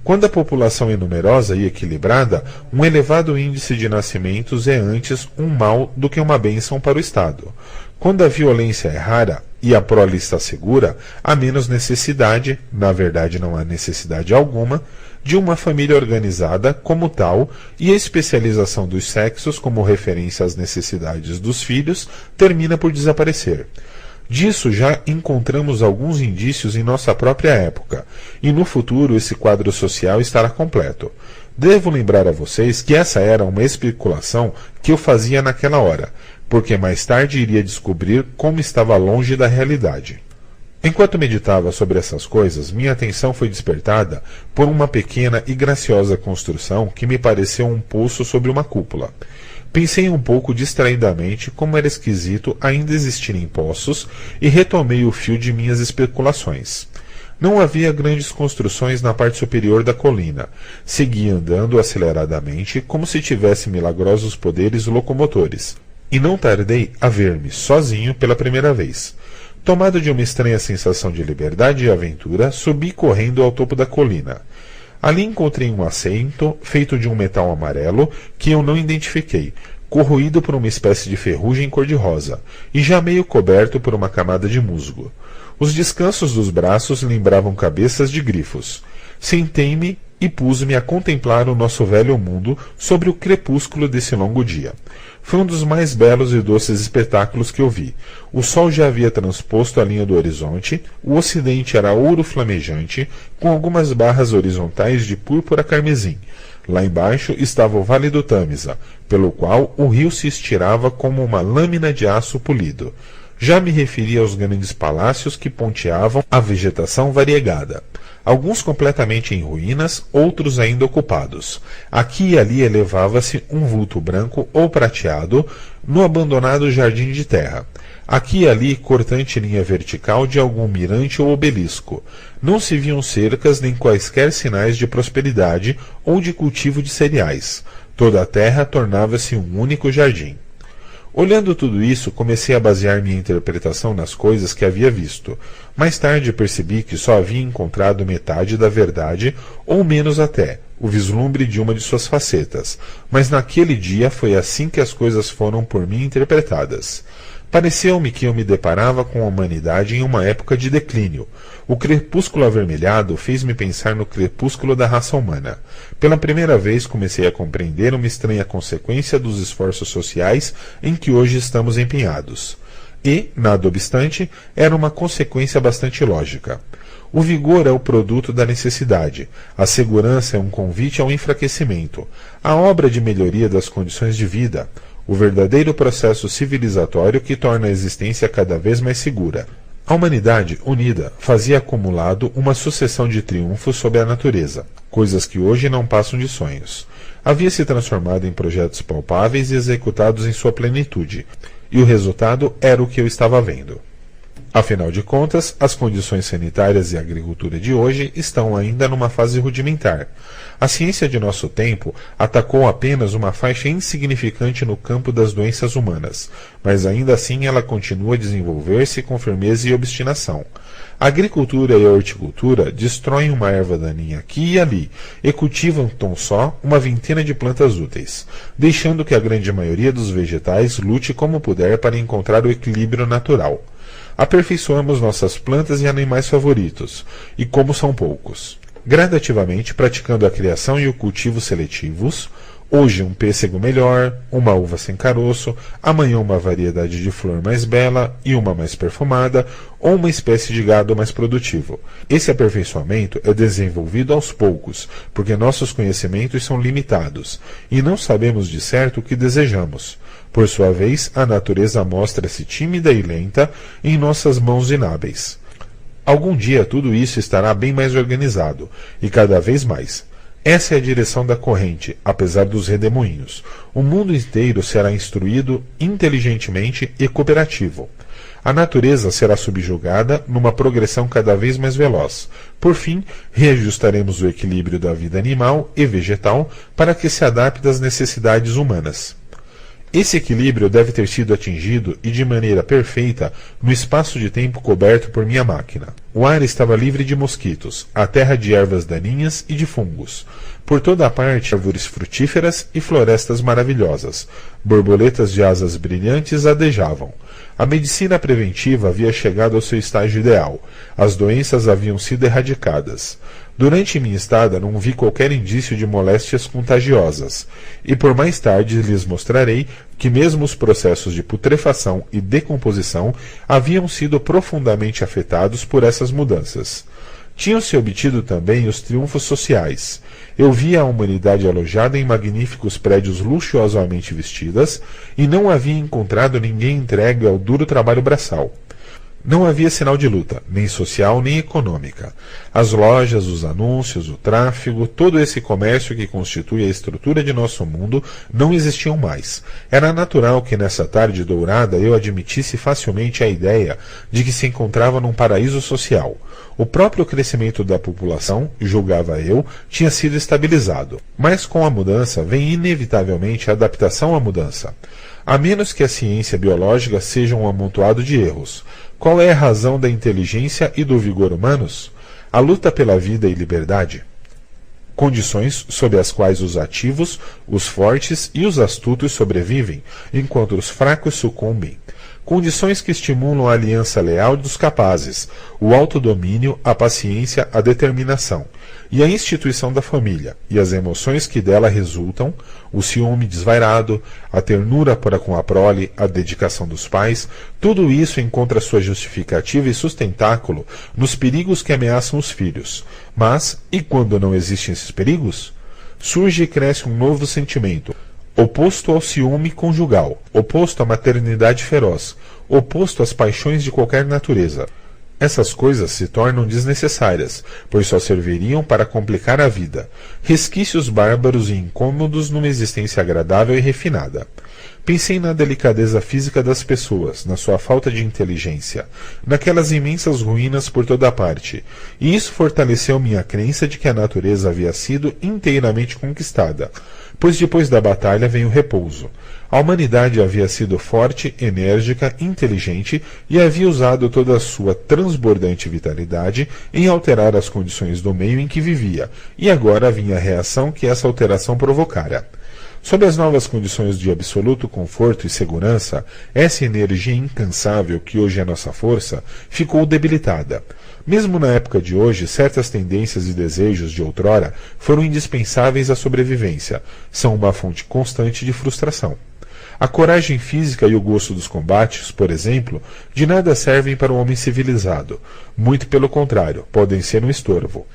Quando a população é numerosa e equilibrada, um elevado índice de nascimentos é antes um mal do que uma bênção para o Estado. Quando a violência é rara e a prole está segura, há menos necessidade, na verdade não há necessidade alguma, de uma família organizada como tal, e a especialização dos sexos como referência às necessidades dos filhos termina por desaparecer. Disso já encontramos alguns indícios em nossa própria época, e no futuro esse quadro social estará completo. Devo lembrar a vocês que essa era uma especulação que eu fazia naquela hora, porque mais tarde iria descobrir como estava longe da realidade. Enquanto meditava sobre essas coisas, minha atenção foi despertada por uma pequena e graciosa construção que me pareceu um poço sobre uma cúpula. Pensei um pouco distraidamente como era esquisito ainda existirem poços e retomei o fio de minhas especulações. Não havia grandes construções na parte superior da colina. Segui andando aceleradamente como se tivesse milagrosos poderes locomotores. E não tardei a ver-me sozinho pela primeira vez. Tomado de uma estranha sensação de liberdade e aventura, subi correndo ao topo da colina. Ali encontrei um assento feito de um metal amarelo que eu não identifiquei, corroído por uma espécie de ferrugem cor-de-rosa, e já meio coberto por uma camada de musgo. Os descansos dos braços lembravam cabeças de grifos. Sentei-me e pus-me a contemplar o nosso velho mundo sobre o crepúsculo desse longo dia. Foi um dos mais belos e doces espetáculos que eu vi. O sol já havia transposto a linha do horizonte, o ocidente era ouro flamejante, com algumas barras horizontais de púrpura carmesim. Lá embaixo estava o Vale do Tâmisa, pelo qual o rio se estirava como uma lâmina de aço polido. Já me referi aos grandes palácios que ponteavam a vegetação variegada. Alguns completamente em ruínas, outros ainda ocupados. Aqui e ali elevava-se um vulto branco ou prateado no abandonado jardim de terra. Aqui e ali cortante linha vertical de algum mirante ou obelisco. Não se viam cercas nem quaisquer sinais de prosperidade ou de cultivo de cereais. Toda a terra tornava-se um único jardim. Olhando tudo isso, comecei a basear minha interpretação nas coisas que havia visto. Mais tarde percebi que só havia encontrado metade da verdade, ou menos até, o vislumbre de uma de suas facetas, mas naquele dia foi assim que as coisas foram por mim interpretadas. Pareceu-me que eu me deparava com a humanidade em uma época de declínio. O crepúsculo avermelhado fez-me pensar no crepúsculo da raça humana. Pela primeira vez comecei a compreender uma estranha consequência dos esforços sociais em que hoje estamos empenhados. E, nada obstante, era uma consequência bastante lógica. O vigor é o produto da necessidade. A segurança é um convite ao enfraquecimento. A obra de melhoria das condições de vida. O verdadeiro processo civilizatório que torna a existência cada vez mais segura. A humanidade, unida, fazia acumulado uma sucessão de triunfos sobre a natureza, coisas que hoje não passam de sonhos. Havia se transformado em projetos palpáveis e executados em sua plenitude, e o resultado era o que eu estava vendo. Afinal de contas, as condições sanitárias e a agricultura de hoje estão ainda numa fase rudimentar. A ciência de nosso tempo atacou apenas uma faixa insignificante no campo das doenças humanas, mas ainda assim ela continua a desenvolver-se com firmeza e obstinação. A agricultura e a horticultura destroem uma erva daninha aqui e ali e cultivam tão só uma vintena de plantas úteis, deixando que a grande maioria dos vegetais lute como puder para encontrar o equilíbrio natural. Aperfeiçoamos nossas plantas e animais favoritos, e como são poucos. Gradativamente praticando a criação e o cultivo seletivos, hoje um pêssego melhor, uma uva sem caroço, amanhã uma variedade de flor mais bela e uma mais perfumada, ou uma espécie de gado mais produtivo. Esse aperfeiçoamento é desenvolvido aos poucos, porque nossos conhecimentos são limitados, e não sabemos de certo o que desejamos. Por sua vez, a natureza mostra-se tímida e lenta em nossas mãos inábeis. Algum dia tudo isso estará bem mais organizado, e cada vez mais. Essa é a direção da corrente, apesar dos redemoinhos. O mundo inteiro será instruído inteligentemente e cooperativo. A natureza será subjugada numa progressão cada vez mais veloz. Por fim, reajustaremos o equilíbrio da vida animal e vegetal para que se adapte às necessidades humanas. Esse equilíbrio deve ter sido atingido e de maneira perfeita no espaço de tempo coberto por minha máquina. O ar estava livre de mosquitos, a terra de ervas daninhas e de fungos. Por toda a parte, árvores frutíferas e florestas maravilhosas. Borboletas de asas brilhantes adejavam. A medicina preventiva havia chegado ao seu estágio ideal. As doenças haviam sido erradicadas. Durante minha estada não vi qualquer indício de moléstias contagiosas, e por mais tarde lhes mostrarei que mesmo os processos de putrefação e decomposição haviam sido profundamente afetados por essas mudanças. Tinham-se obtido também os triunfos sociais. Eu via a humanidade alojada em magníficos prédios luxuosamente vestidas, e não havia encontrado ninguém entregue ao duro trabalho braçal. Não havia sinal de luta, nem social nem econômica. As lojas, os anúncios, o tráfego, todo esse comércio que constitui a estrutura de nosso mundo não existiam mais. Era natural que nessa tarde dourada eu admitisse facilmente a ideia de que se encontrava num paraíso social. O próprio crescimento da população, julgava eu, tinha sido estabilizado. Mas com a mudança vem inevitavelmente a adaptação à mudança. A menos que a ciência biológica seja um amontoado de erros. Qual é a razão da inteligência e do vigor humanos? A luta pela vida e liberdade. Condições sob as quais os ativos, os fortes e os astutos sobrevivem, enquanto os fracos sucumbem. Condições que estimulam a aliança leal dos capazes, o autodomínio, a paciência, a determinação, e a instituição da família, e as emoções que dela resultam, o ciúme desvairado, a ternura para com a prole, a dedicação dos pais, tudo isso encontra sua justificativa e sustentáculo nos perigos que ameaçam os filhos. Mas, e quando não existem esses perigos? Surge e cresce um novo sentimento, oposto ao ciúme conjugal, oposto à maternidade feroz, oposto às paixões de qualquer natureza. Essas coisas se tornam desnecessárias, pois só serviriam para complicar a vida, resquícios bárbaros e incômodos numa existência agradável e refinada. Pensei na delicadeza física das pessoas, na sua falta de inteligência, naquelas imensas ruínas por toda parte, e isso fortaleceu minha crença de que a natureza havia sido inteiramente conquistada. pois depois da batalha vem o repouso. A humanidade havia sido forte, enérgica, inteligente e havia usado toda a sua transbordante vitalidade em alterar as condições do meio em que vivia, e agora vinha a reação que essa alteração provocara. Sob as novas condições de absoluto conforto e segurança, essa energia incansável que hoje é nossa força ficou debilitada. Mesmo na época de hoje, certas tendências e desejos de outrora foram indispensáveis à sobrevivência, são uma fonte constante de frustração. A coragem física e o gosto dos combates, por exemplo, de nada servem para o homem civilizado. Muito pelo contrário, podem ser um estorvo.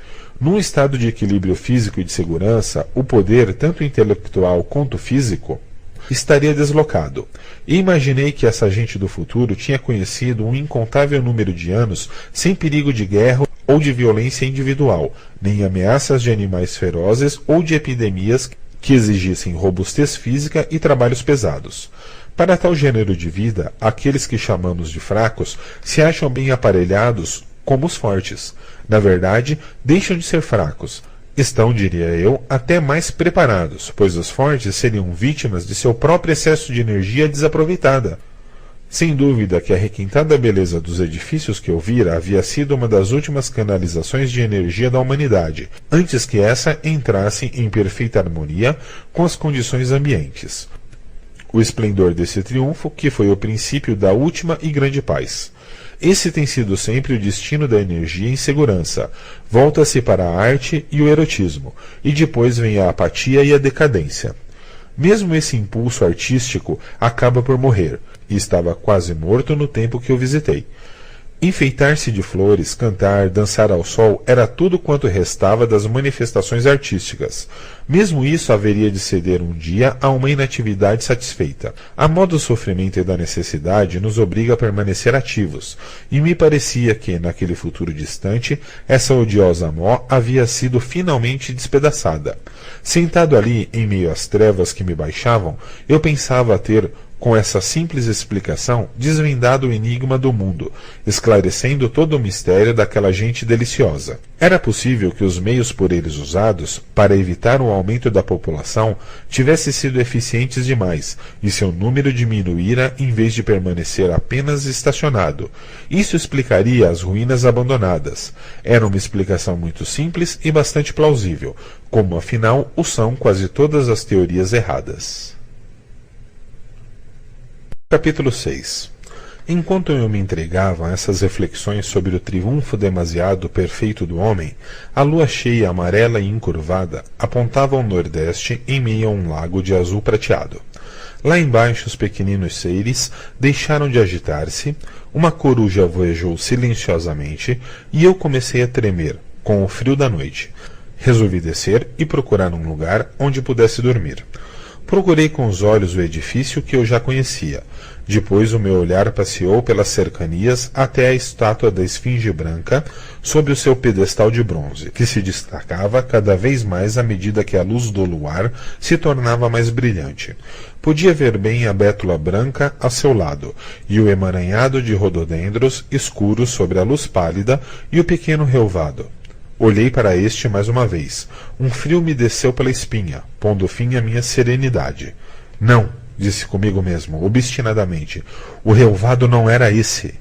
Num estado de equilíbrio físico e de segurança, o poder, tanto intelectual quanto físico, estaria deslocado. E imaginei que essa gente do futuro tinha conhecido um incontável número de anos sem perigo de guerra ou de violência individual, nem ameaças de animais ferozes ou de epidemias que exigissem robustez física e trabalhos pesados. Para tal gênero de vida, aqueles que chamamos de fracos se acham bem aparelhados como os fortes. Na verdade, deixam de ser fracos. Estão, diria eu, até mais preparados, pois os fortes seriam vítimas de seu próprio excesso de energia desaproveitada. Sem dúvida que a requintada beleza dos edifícios que eu vira havia sido uma das últimas canalizações de energia da humanidade, antes que essa entrasse em perfeita harmonia com as condições ambientes. O esplendor desse triunfo, que foi o princípio da última e grande paz. Esse tem sido sempre o destino da energia em segurança. Volta-se para a arte e o erotismo, e depois vem a apatia e a decadência. Mesmo esse impulso artístico acaba por morrer, e estava quase morto no tempo que eu visitei. Enfeitar-se de flores, cantar, dançar ao sol era tudo quanto restava das manifestações artísticas. Mesmo isso haveria de ceder um dia a uma inatividade satisfeita. A moda do sofrimento e da necessidade nos obriga a permanecer ativos, e me parecia que, naquele futuro distante, essa odiosa mó havia sido finalmente despedaçada. Sentado ali, em meio às trevas que me baixavam, eu pensava ter, com essa simples explicação, desvendado o enigma do mundo, esclarecendo todo o mistério daquela gente deliciosa. Era possível que os meios por eles usados, para evitar o aumento da população, tivessem sido eficientes demais, e seu número diminuíra em vez de permanecer apenas estacionado. Isso explicaria as ruínas abandonadas. Era uma explicação muito simples e bastante plausível, como afinal o são quase todas as teorias erradas. Capítulo 6. Enquanto eu me entregava a essas reflexões sobre o triunfo demasiado perfeito do homem, a lua cheia, amarela e encurvada apontava ao nordeste em meio a um lago de azul prateado. Lá embaixo os pequeninos seres deixaram de agitar-se, uma coruja voejou silenciosamente e eu comecei a tremer, com o frio da noite. Resolvi descer e procurar um lugar onde pudesse dormir. Procurei com os olhos o edifício que eu já conhecia. Depois o meu olhar passeou pelas cercanias até a estátua da Esfinge Branca sob o seu pedestal de bronze, que se destacava cada vez mais à medida que a luz do luar se tornava mais brilhante. Podia ver bem a bétula branca a seu lado, e o emaranhado de rododendros escuros sobre a luz pálida e o pequeno relvado. Olhei para este mais uma vez. Um frio me desceu pela espinha, pondo fim à minha serenidade. Não, disse comigo mesmo, obstinadamente. O relvado não era esse.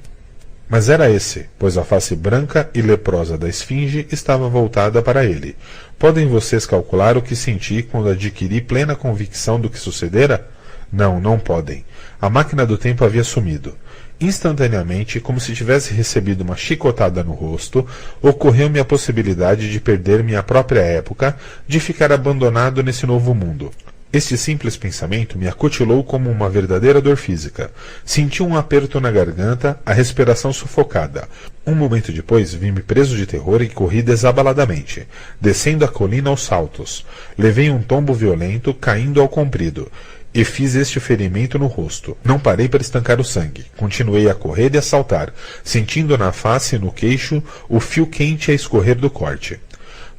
Mas era esse, pois a face branca e leprosa da esfinge estava voltada para ele. Podem vocês calcular o que senti quando adquiri plena convicção do que sucedera? Não, não podem. A máquina do tempo havia sumido. Instantaneamente, como se tivesse recebido uma chicotada no rosto, ocorreu-me a possibilidade de perder minha própria época, de ficar abandonado nesse novo mundo. Este simples pensamento me acutilou como uma verdadeira dor física. Senti um aperto na garganta, a respiração sufocada. Um momento depois, vi-me preso de terror e corri desabaladamente, descendo a colina aos saltos. Levei um tombo violento, caindo ao comprido. E fiz este ferimento no rosto. Não parei para estancar o sangue. Continuei a correr e a saltar, sentindo na face e no queixo o fio quente a escorrer do corte.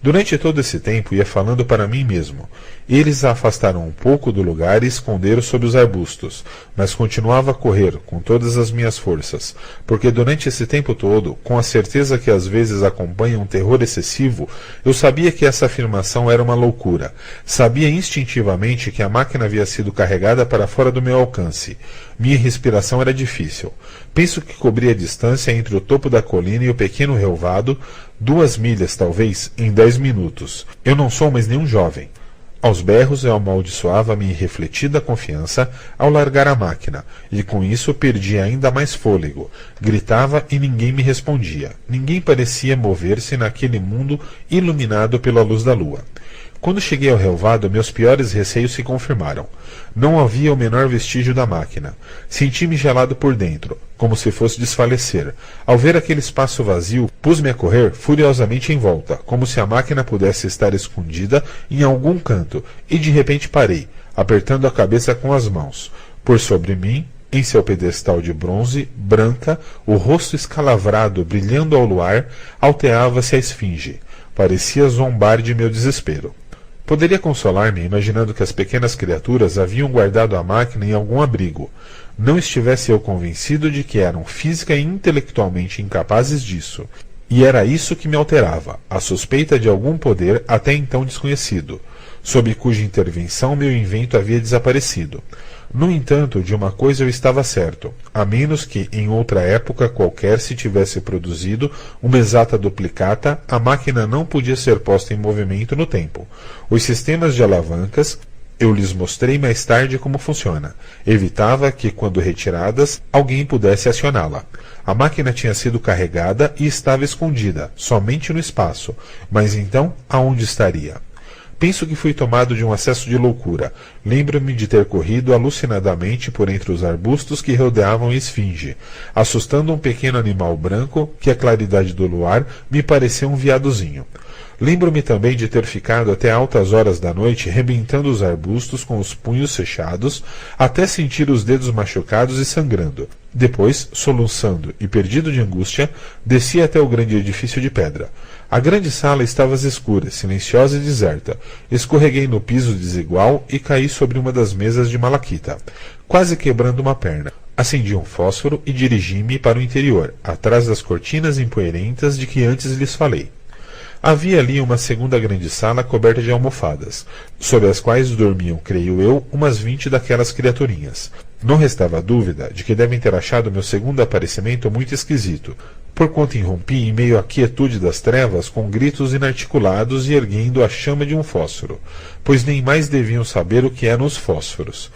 Durante todo esse tempo ia falando para mim mesmo. Eles a afastaram um pouco do lugar e esconderam sob os arbustos, mas continuava a correr com todas as minhas forças, porque durante esse tempo todo, com a certeza que às vezes acompanha um terror excessivo, eu sabia que essa afirmação era uma loucura. Sabia instintivamente que a máquina havia sido carregada para fora do meu alcance. Minha respiração era difícil. Penso que cobri a distância entre o topo da colina e o pequeno relvado, 2 milhas talvez, em 10 minutos. Eu não sou mais nenhum jovem. Aos berros eu amaldiçoava minha irrefletida confiança ao largar a máquina, e com isso perdi ainda mais fôlego. Gritava e ninguém me respondia. Ninguém parecia mover-se naquele mundo iluminado pela luz da lua. Quando cheguei ao relvado, meus piores receios se confirmaram. Não havia o menor vestígio da máquina. Senti-me gelado por dentro, como se fosse desfalecer. Ao ver aquele espaço vazio, pus-me a correr furiosamente em volta, como se a máquina pudesse estar escondida em algum canto, e de repente parei, apertando a cabeça com as mãos. Por sobre mim, em seu pedestal de bronze, branca, o rosto escalavrado brilhando ao luar, alteava-se a esfinge. Parecia zombar de meu desespero. Poderia consolar-me imaginando que as pequenas criaturas haviam guardado a máquina em algum abrigo. Não estivesse eu convencido de que eram física e intelectualmente incapazes disso. E era isso que me alterava, a suspeita de algum poder até então desconhecido, sob cuja intervenção meu invento havia desaparecido. No entanto, de uma coisa eu estava certo, a menos que em outra época qualquer se tivesse produzido uma exata duplicata, a máquina não podia ser posta em movimento no tempo. Os sistemas de alavancas, eu lhes mostrei mais tarde como funciona. Evitava que, quando retiradas, alguém pudesse acioná-la. A máquina tinha sido carregada e estava escondida, somente no espaço. Mas então, aonde estaria? Penso que fui tomado de um acesso de loucura. Lembro-me de ter corrido alucinadamente por entre os arbustos que rodeavam a esfinge, assustando um pequeno animal branco que, à claridade do luar, me parecia um veadozinho. Lembro-me também de ter ficado até altas horas da noite rebentando os arbustos com os punhos fechados, até sentir os dedos machucados e sangrando. Depois, soluçando e perdido de angústia, desci até o grande edifício de pedra. A grande sala estava às escuras, silenciosa e deserta. Escorreguei no piso desigual e caí sobre uma das mesas de malaquita, quase quebrando uma perna. Acendi um fósforo e dirigi-me para o interior, atrás das cortinas empoeirentas de que antes lhes falei. Havia ali uma segunda grande sala coberta de almofadas, sob as quais dormiam, creio eu, umas 20 daquelas criaturinhas. Não restava dúvida de que devem ter achado meu segundo aparecimento muito esquisito, porquanto irrompi em meio à quietude das trevas com gritos inarticulados e erguendo a chama de um fósforo, pois nem mais deviam saber o que eram os fósforos.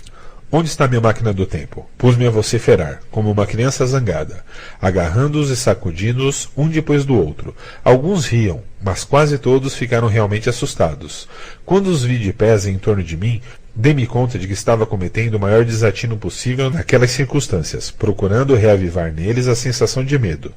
Onde está minha máquina do tempo? Pus-me a vociferar, como uma criança zangada, agarrando-os e sacudindo-os um depois do outro. Alguns riam, mas quase todos ficaram realmente assustados. Quando os vi de pés em torno de mim, dei-me conta de que estava cometendo o maior desatino possível naquelas circunstâncias, procurando reavivar neles a sensação de medo.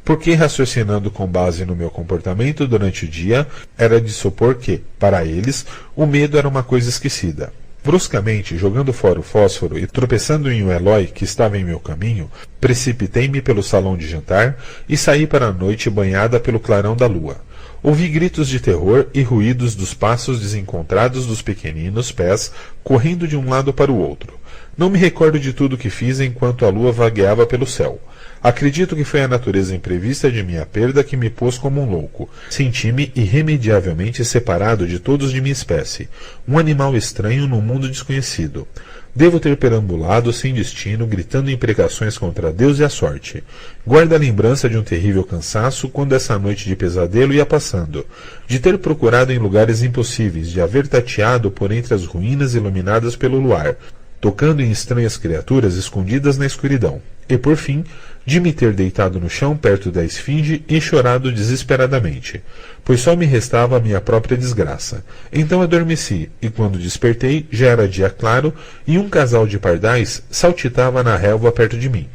Porque, raciocinando com base no meu comportamento durante o dia, era de supor que, para eles, o medo era uma coisa esquecida. Bruscamente, jogando fora o fósforo e tropeçando em um Eloy que estava em meu caminho, precipitei-me pelo salão de jantar e saí para a noite banhada pelo clarão da lua. Ouvi gritos de terror e ruídos dos passos desencontrados dos pequeninos pés correndo de um lado para o outro. Não me recordo de tudo o que fiz enquanto a lua vagueava pelo céu. Acredito que foi a natureza imprevista de minha perda que me pôs como um louco. Senti-me irremediavelmente separado de todos de minha espécie, um animal estranho num mundo desconhecido. Devo ter perambulado sem destino, gritando imprecações contra Deus e a sorte. Guardo a lembrança de um terrível cansaço quando essa noite de pesadelo ia passando, de ter procurado em lugares impossíveis, de haver tateado por entre as ruínas iluminadas pelo luar, tocando em estranhas criaturas escondidas na escuridão, e por fim, de me ter deitado no chão perto da esfinge e chorado desesperadamente, pois só me restava a minha própria desgraça. Então adormeci, e quando despertei, já era dia claro, e um casal de pardais saltitava na relva perto de mim.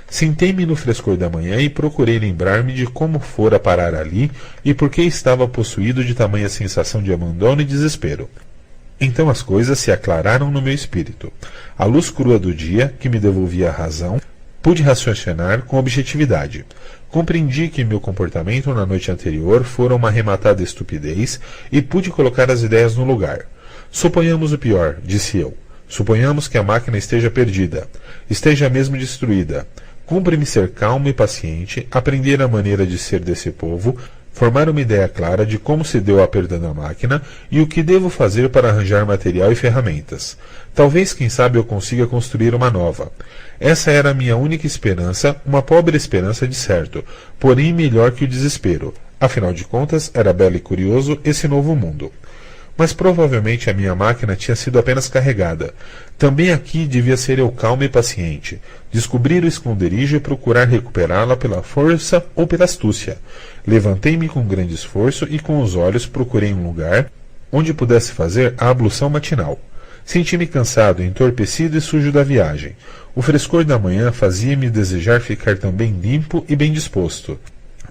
Sentei-me no frescor da manhã e procurei lembrar-me de como fora parar ali e por que estava possuído de tamanha sensação de abandono e desespero. Então as coisas se aclararam no meu espírito. A luz crua do dia, que me devolvia a razão, Pude raciocinar com objetividade. Compreendi que meu comportamento na noite anterior fora uma arrematada estupidez e pude colocar as ideias no lugar. Suponhamos o pior, disse eu. Suponhamos que a máquina esteja perdida. Esteja mesmo destruída. Cumpre-me ser calmo e paciente, aprender a maneira de ser desse povo, formar uma ideia clara de como se deu a perda da máquina e o que devo fazer para arranjar material e ferramentas. Talvez, quem sabe, eu consiga construir uma nova. Essa era a minha única esperança, uma pobre esperança de certo, porém melhor que o desespero. Afinal de contas, era belo e curioso esse novo mundo. Mas provavelmente a minha máquina tinha sido apenas carregada. Também aqui devia ser eu calmo e paciente, descobrir o esconderijo e procurar recuperá-la pela força ou pela astúcia. Levantei-me com grande esforço e com os olhos procurei um lugar onde pudesse fazer a ablução matinal. Senti-me cansado, entorpecido e sujo da viagem. O frescor da manhã fazia-me desejar ficar também limpo e bem disposto.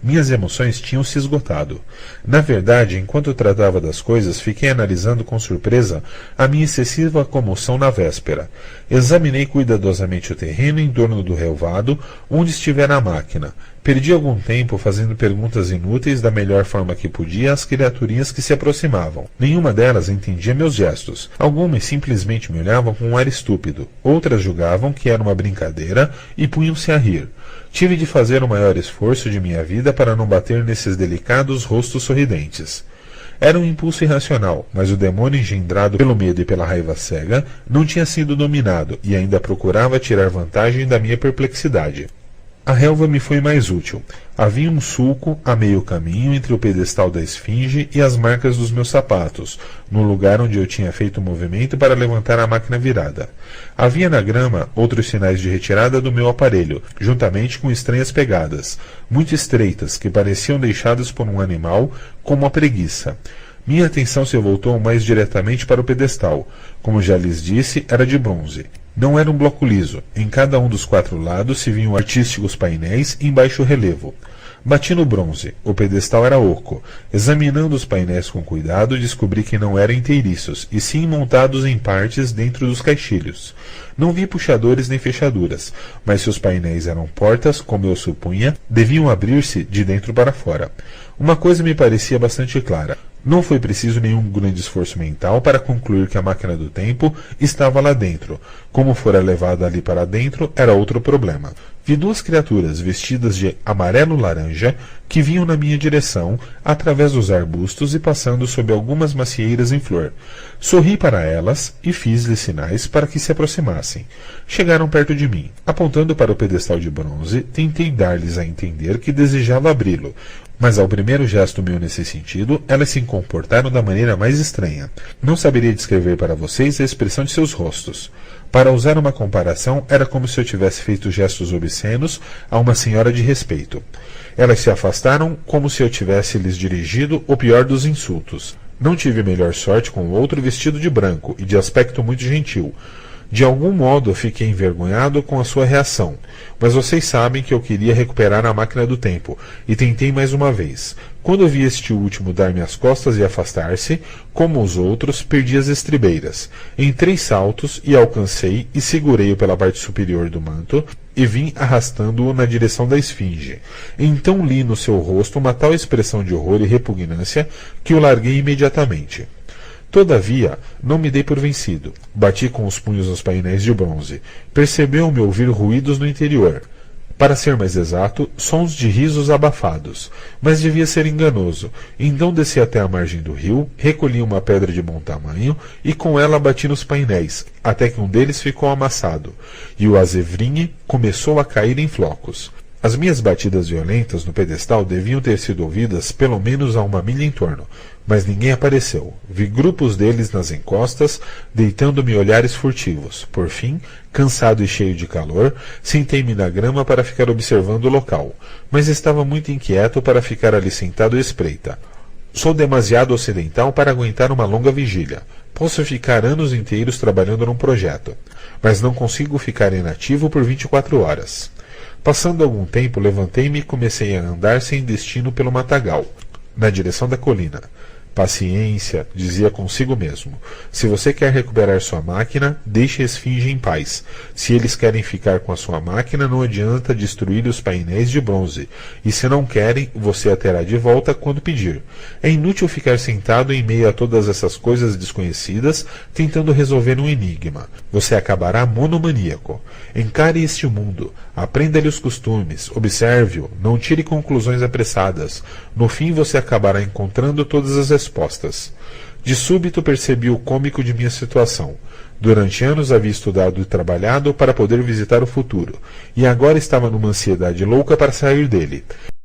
Minhas emoções tinham se esgotado. Na verdade, enquanto tratava das coisas, fiquei analisando com surpresa a minha excessiva comoção na véspera. Examinei cuidadosamente o terreno em torno do relvado, onde estivera a máquina. Perdi algum tempo fazendo perguntas inúteis da melhor forma que podia às criaturinhas que se aproximavam. Nenhuma delas entendia meus gestos. Algumas simplesmente me olhavam com um ar estúpido. Outras julgavam que era uma brincadeira e punham-se a rir. Tive de fazer o maior esforço de minha vida para não bater nesses delicados rostos sorridentes. Era um impulso irracional, mas o demônio engendrado pelo medo e pela raiva cega não tinha sido dominado e ainda procurava tirar vantagem da minha perplexidade. A relva me foi mais útil. Havia um sulco a meio caminho entre o pedestal da esfinge e as marcas dos meus sapatos, no lugar onde eu tinha feito o movimento para levantar a máquina virada. Havia na grama outros sinais de retirada do meu aparelho, juntamente com estranhas pegadas, muito estreitas, que pareciam deixadas por um animal como a preguiça. Minha atenção se voltou mais diretamente para o pedestal. Como já lhes disse, era de bronze. Não era um bloco liso. Em cada um dos 4 lados se viam artísticos painéis em baixo relevo. Bati no bronze. O pedestal era oco. Examinando os painéis com cuidado, descobri que não eram inteiriços, e sim montados em partes dentro dos caixilhos. Não vi puxadores nem fechaduras, mas se os painéis eram portas, como eu supunha, deviam abrir-se de dentro para fora. Uma coisa me parecia bastante clara. Não foi preciso nenhum grande esforço mental para concluir que a máquina do tempo estava lá dentro. Como fora levada ali para dentro era outro problema. Vi 2 criaturas vestidas de amarelo-laranja que vinham na minha direção, através dos arbustos e passando sob algumas macieiras em flor. Sorri para elas e fiz-lhes sinais para que se aproximassem. Chegaram perto de mim. Apontando para o pedestal de bronze, tentei dar-lhes a entender que desejava abri-lo, mas ao primeiro gesto meu nesse sentido, elas se comportaram da maneira mais estranha. Não saberia descrever para vocês a expressão de seus rostos. Para usar uma comparação, era como se eu tivesse feito gestos obscenos a uma senhora de respeito. Elas se afastaram como se eu tivesse lhes dirigido o pior dos insultos. Não tive melhor sorte com o outro vestido de branco e de aspecto muito gentil. De algum modo fiquei envergonhado com a sua reação, mas vocês sabem que eu queria recuperar a máquina do tempo, e tentei mais uma vez. Quando vi este último dar-me as costas e afastar-se, como os outros, perdi as estribeiras. Em 3 saltos, e alcancei e segurei-o pela parte superior do manto, e vim arrastando-o na direção da esfinge. Então li no seu rosto uma tal expressão de horror e repugnância que o larguei imediatamente. Todavia, não me dei por vencido. Bati com os punhos nos painéis de bronze. Percebeu-me ouvir ruídos no interior. Para ser mais exato, sons de risos abafados. Mas devia ser enganoso. Então desci até a margem do rio, recolhi uma pedra de bom tamanho e com ela bati nos painéis, até que um deles ficou amassado, e o azevrinhe começou a cair em flocos. As minhas batidas violentas no pedestal deviam ter sido ouvidas pelo menos a 1 milha em torno, mas ninguém apareceu. Vi grupos deles nas encostas, deitando-me olhares furtivos. Por fim, cansado e cheio de calor, sentei-me na grama para ficar observando o local, mas estava muito inquieto para ficar ali sentado à espreita. Sou demasiado ocidental para aguentar uma longa vigília. Posso ficar anos inteiros trabalhando num projeto, mas não consigo ficar inativo por 24 horas. Passando algum tempo, levantei-me e comecei a andar sem destino pelo matagal, na direção da colina. Paciência, dizia consigo mesmo. Se você quer recuperar sua máquina, deixe a esfinge em paz. Se eles querem ficar com a sua máquina, não adianta destruir os painéis de bronze. E se não querem, você a terá de volta quando pedir. É inútil ficar sentado em meio a todas essas coisas desconhecidas, tentando resolver um enigma. Você acabará monomaníaco. Encare este mundo. Aprenda-lhe os costumes. Observe-o. Não tire conclusões apressadas. No fim, você acabará encontrando todas as respostas. De súbito percebi o cômico de minha situação. Durante anos havia estudado e trabalhado para poder visitar o futuro, e agora estava numa ansiedade louca para sair dele.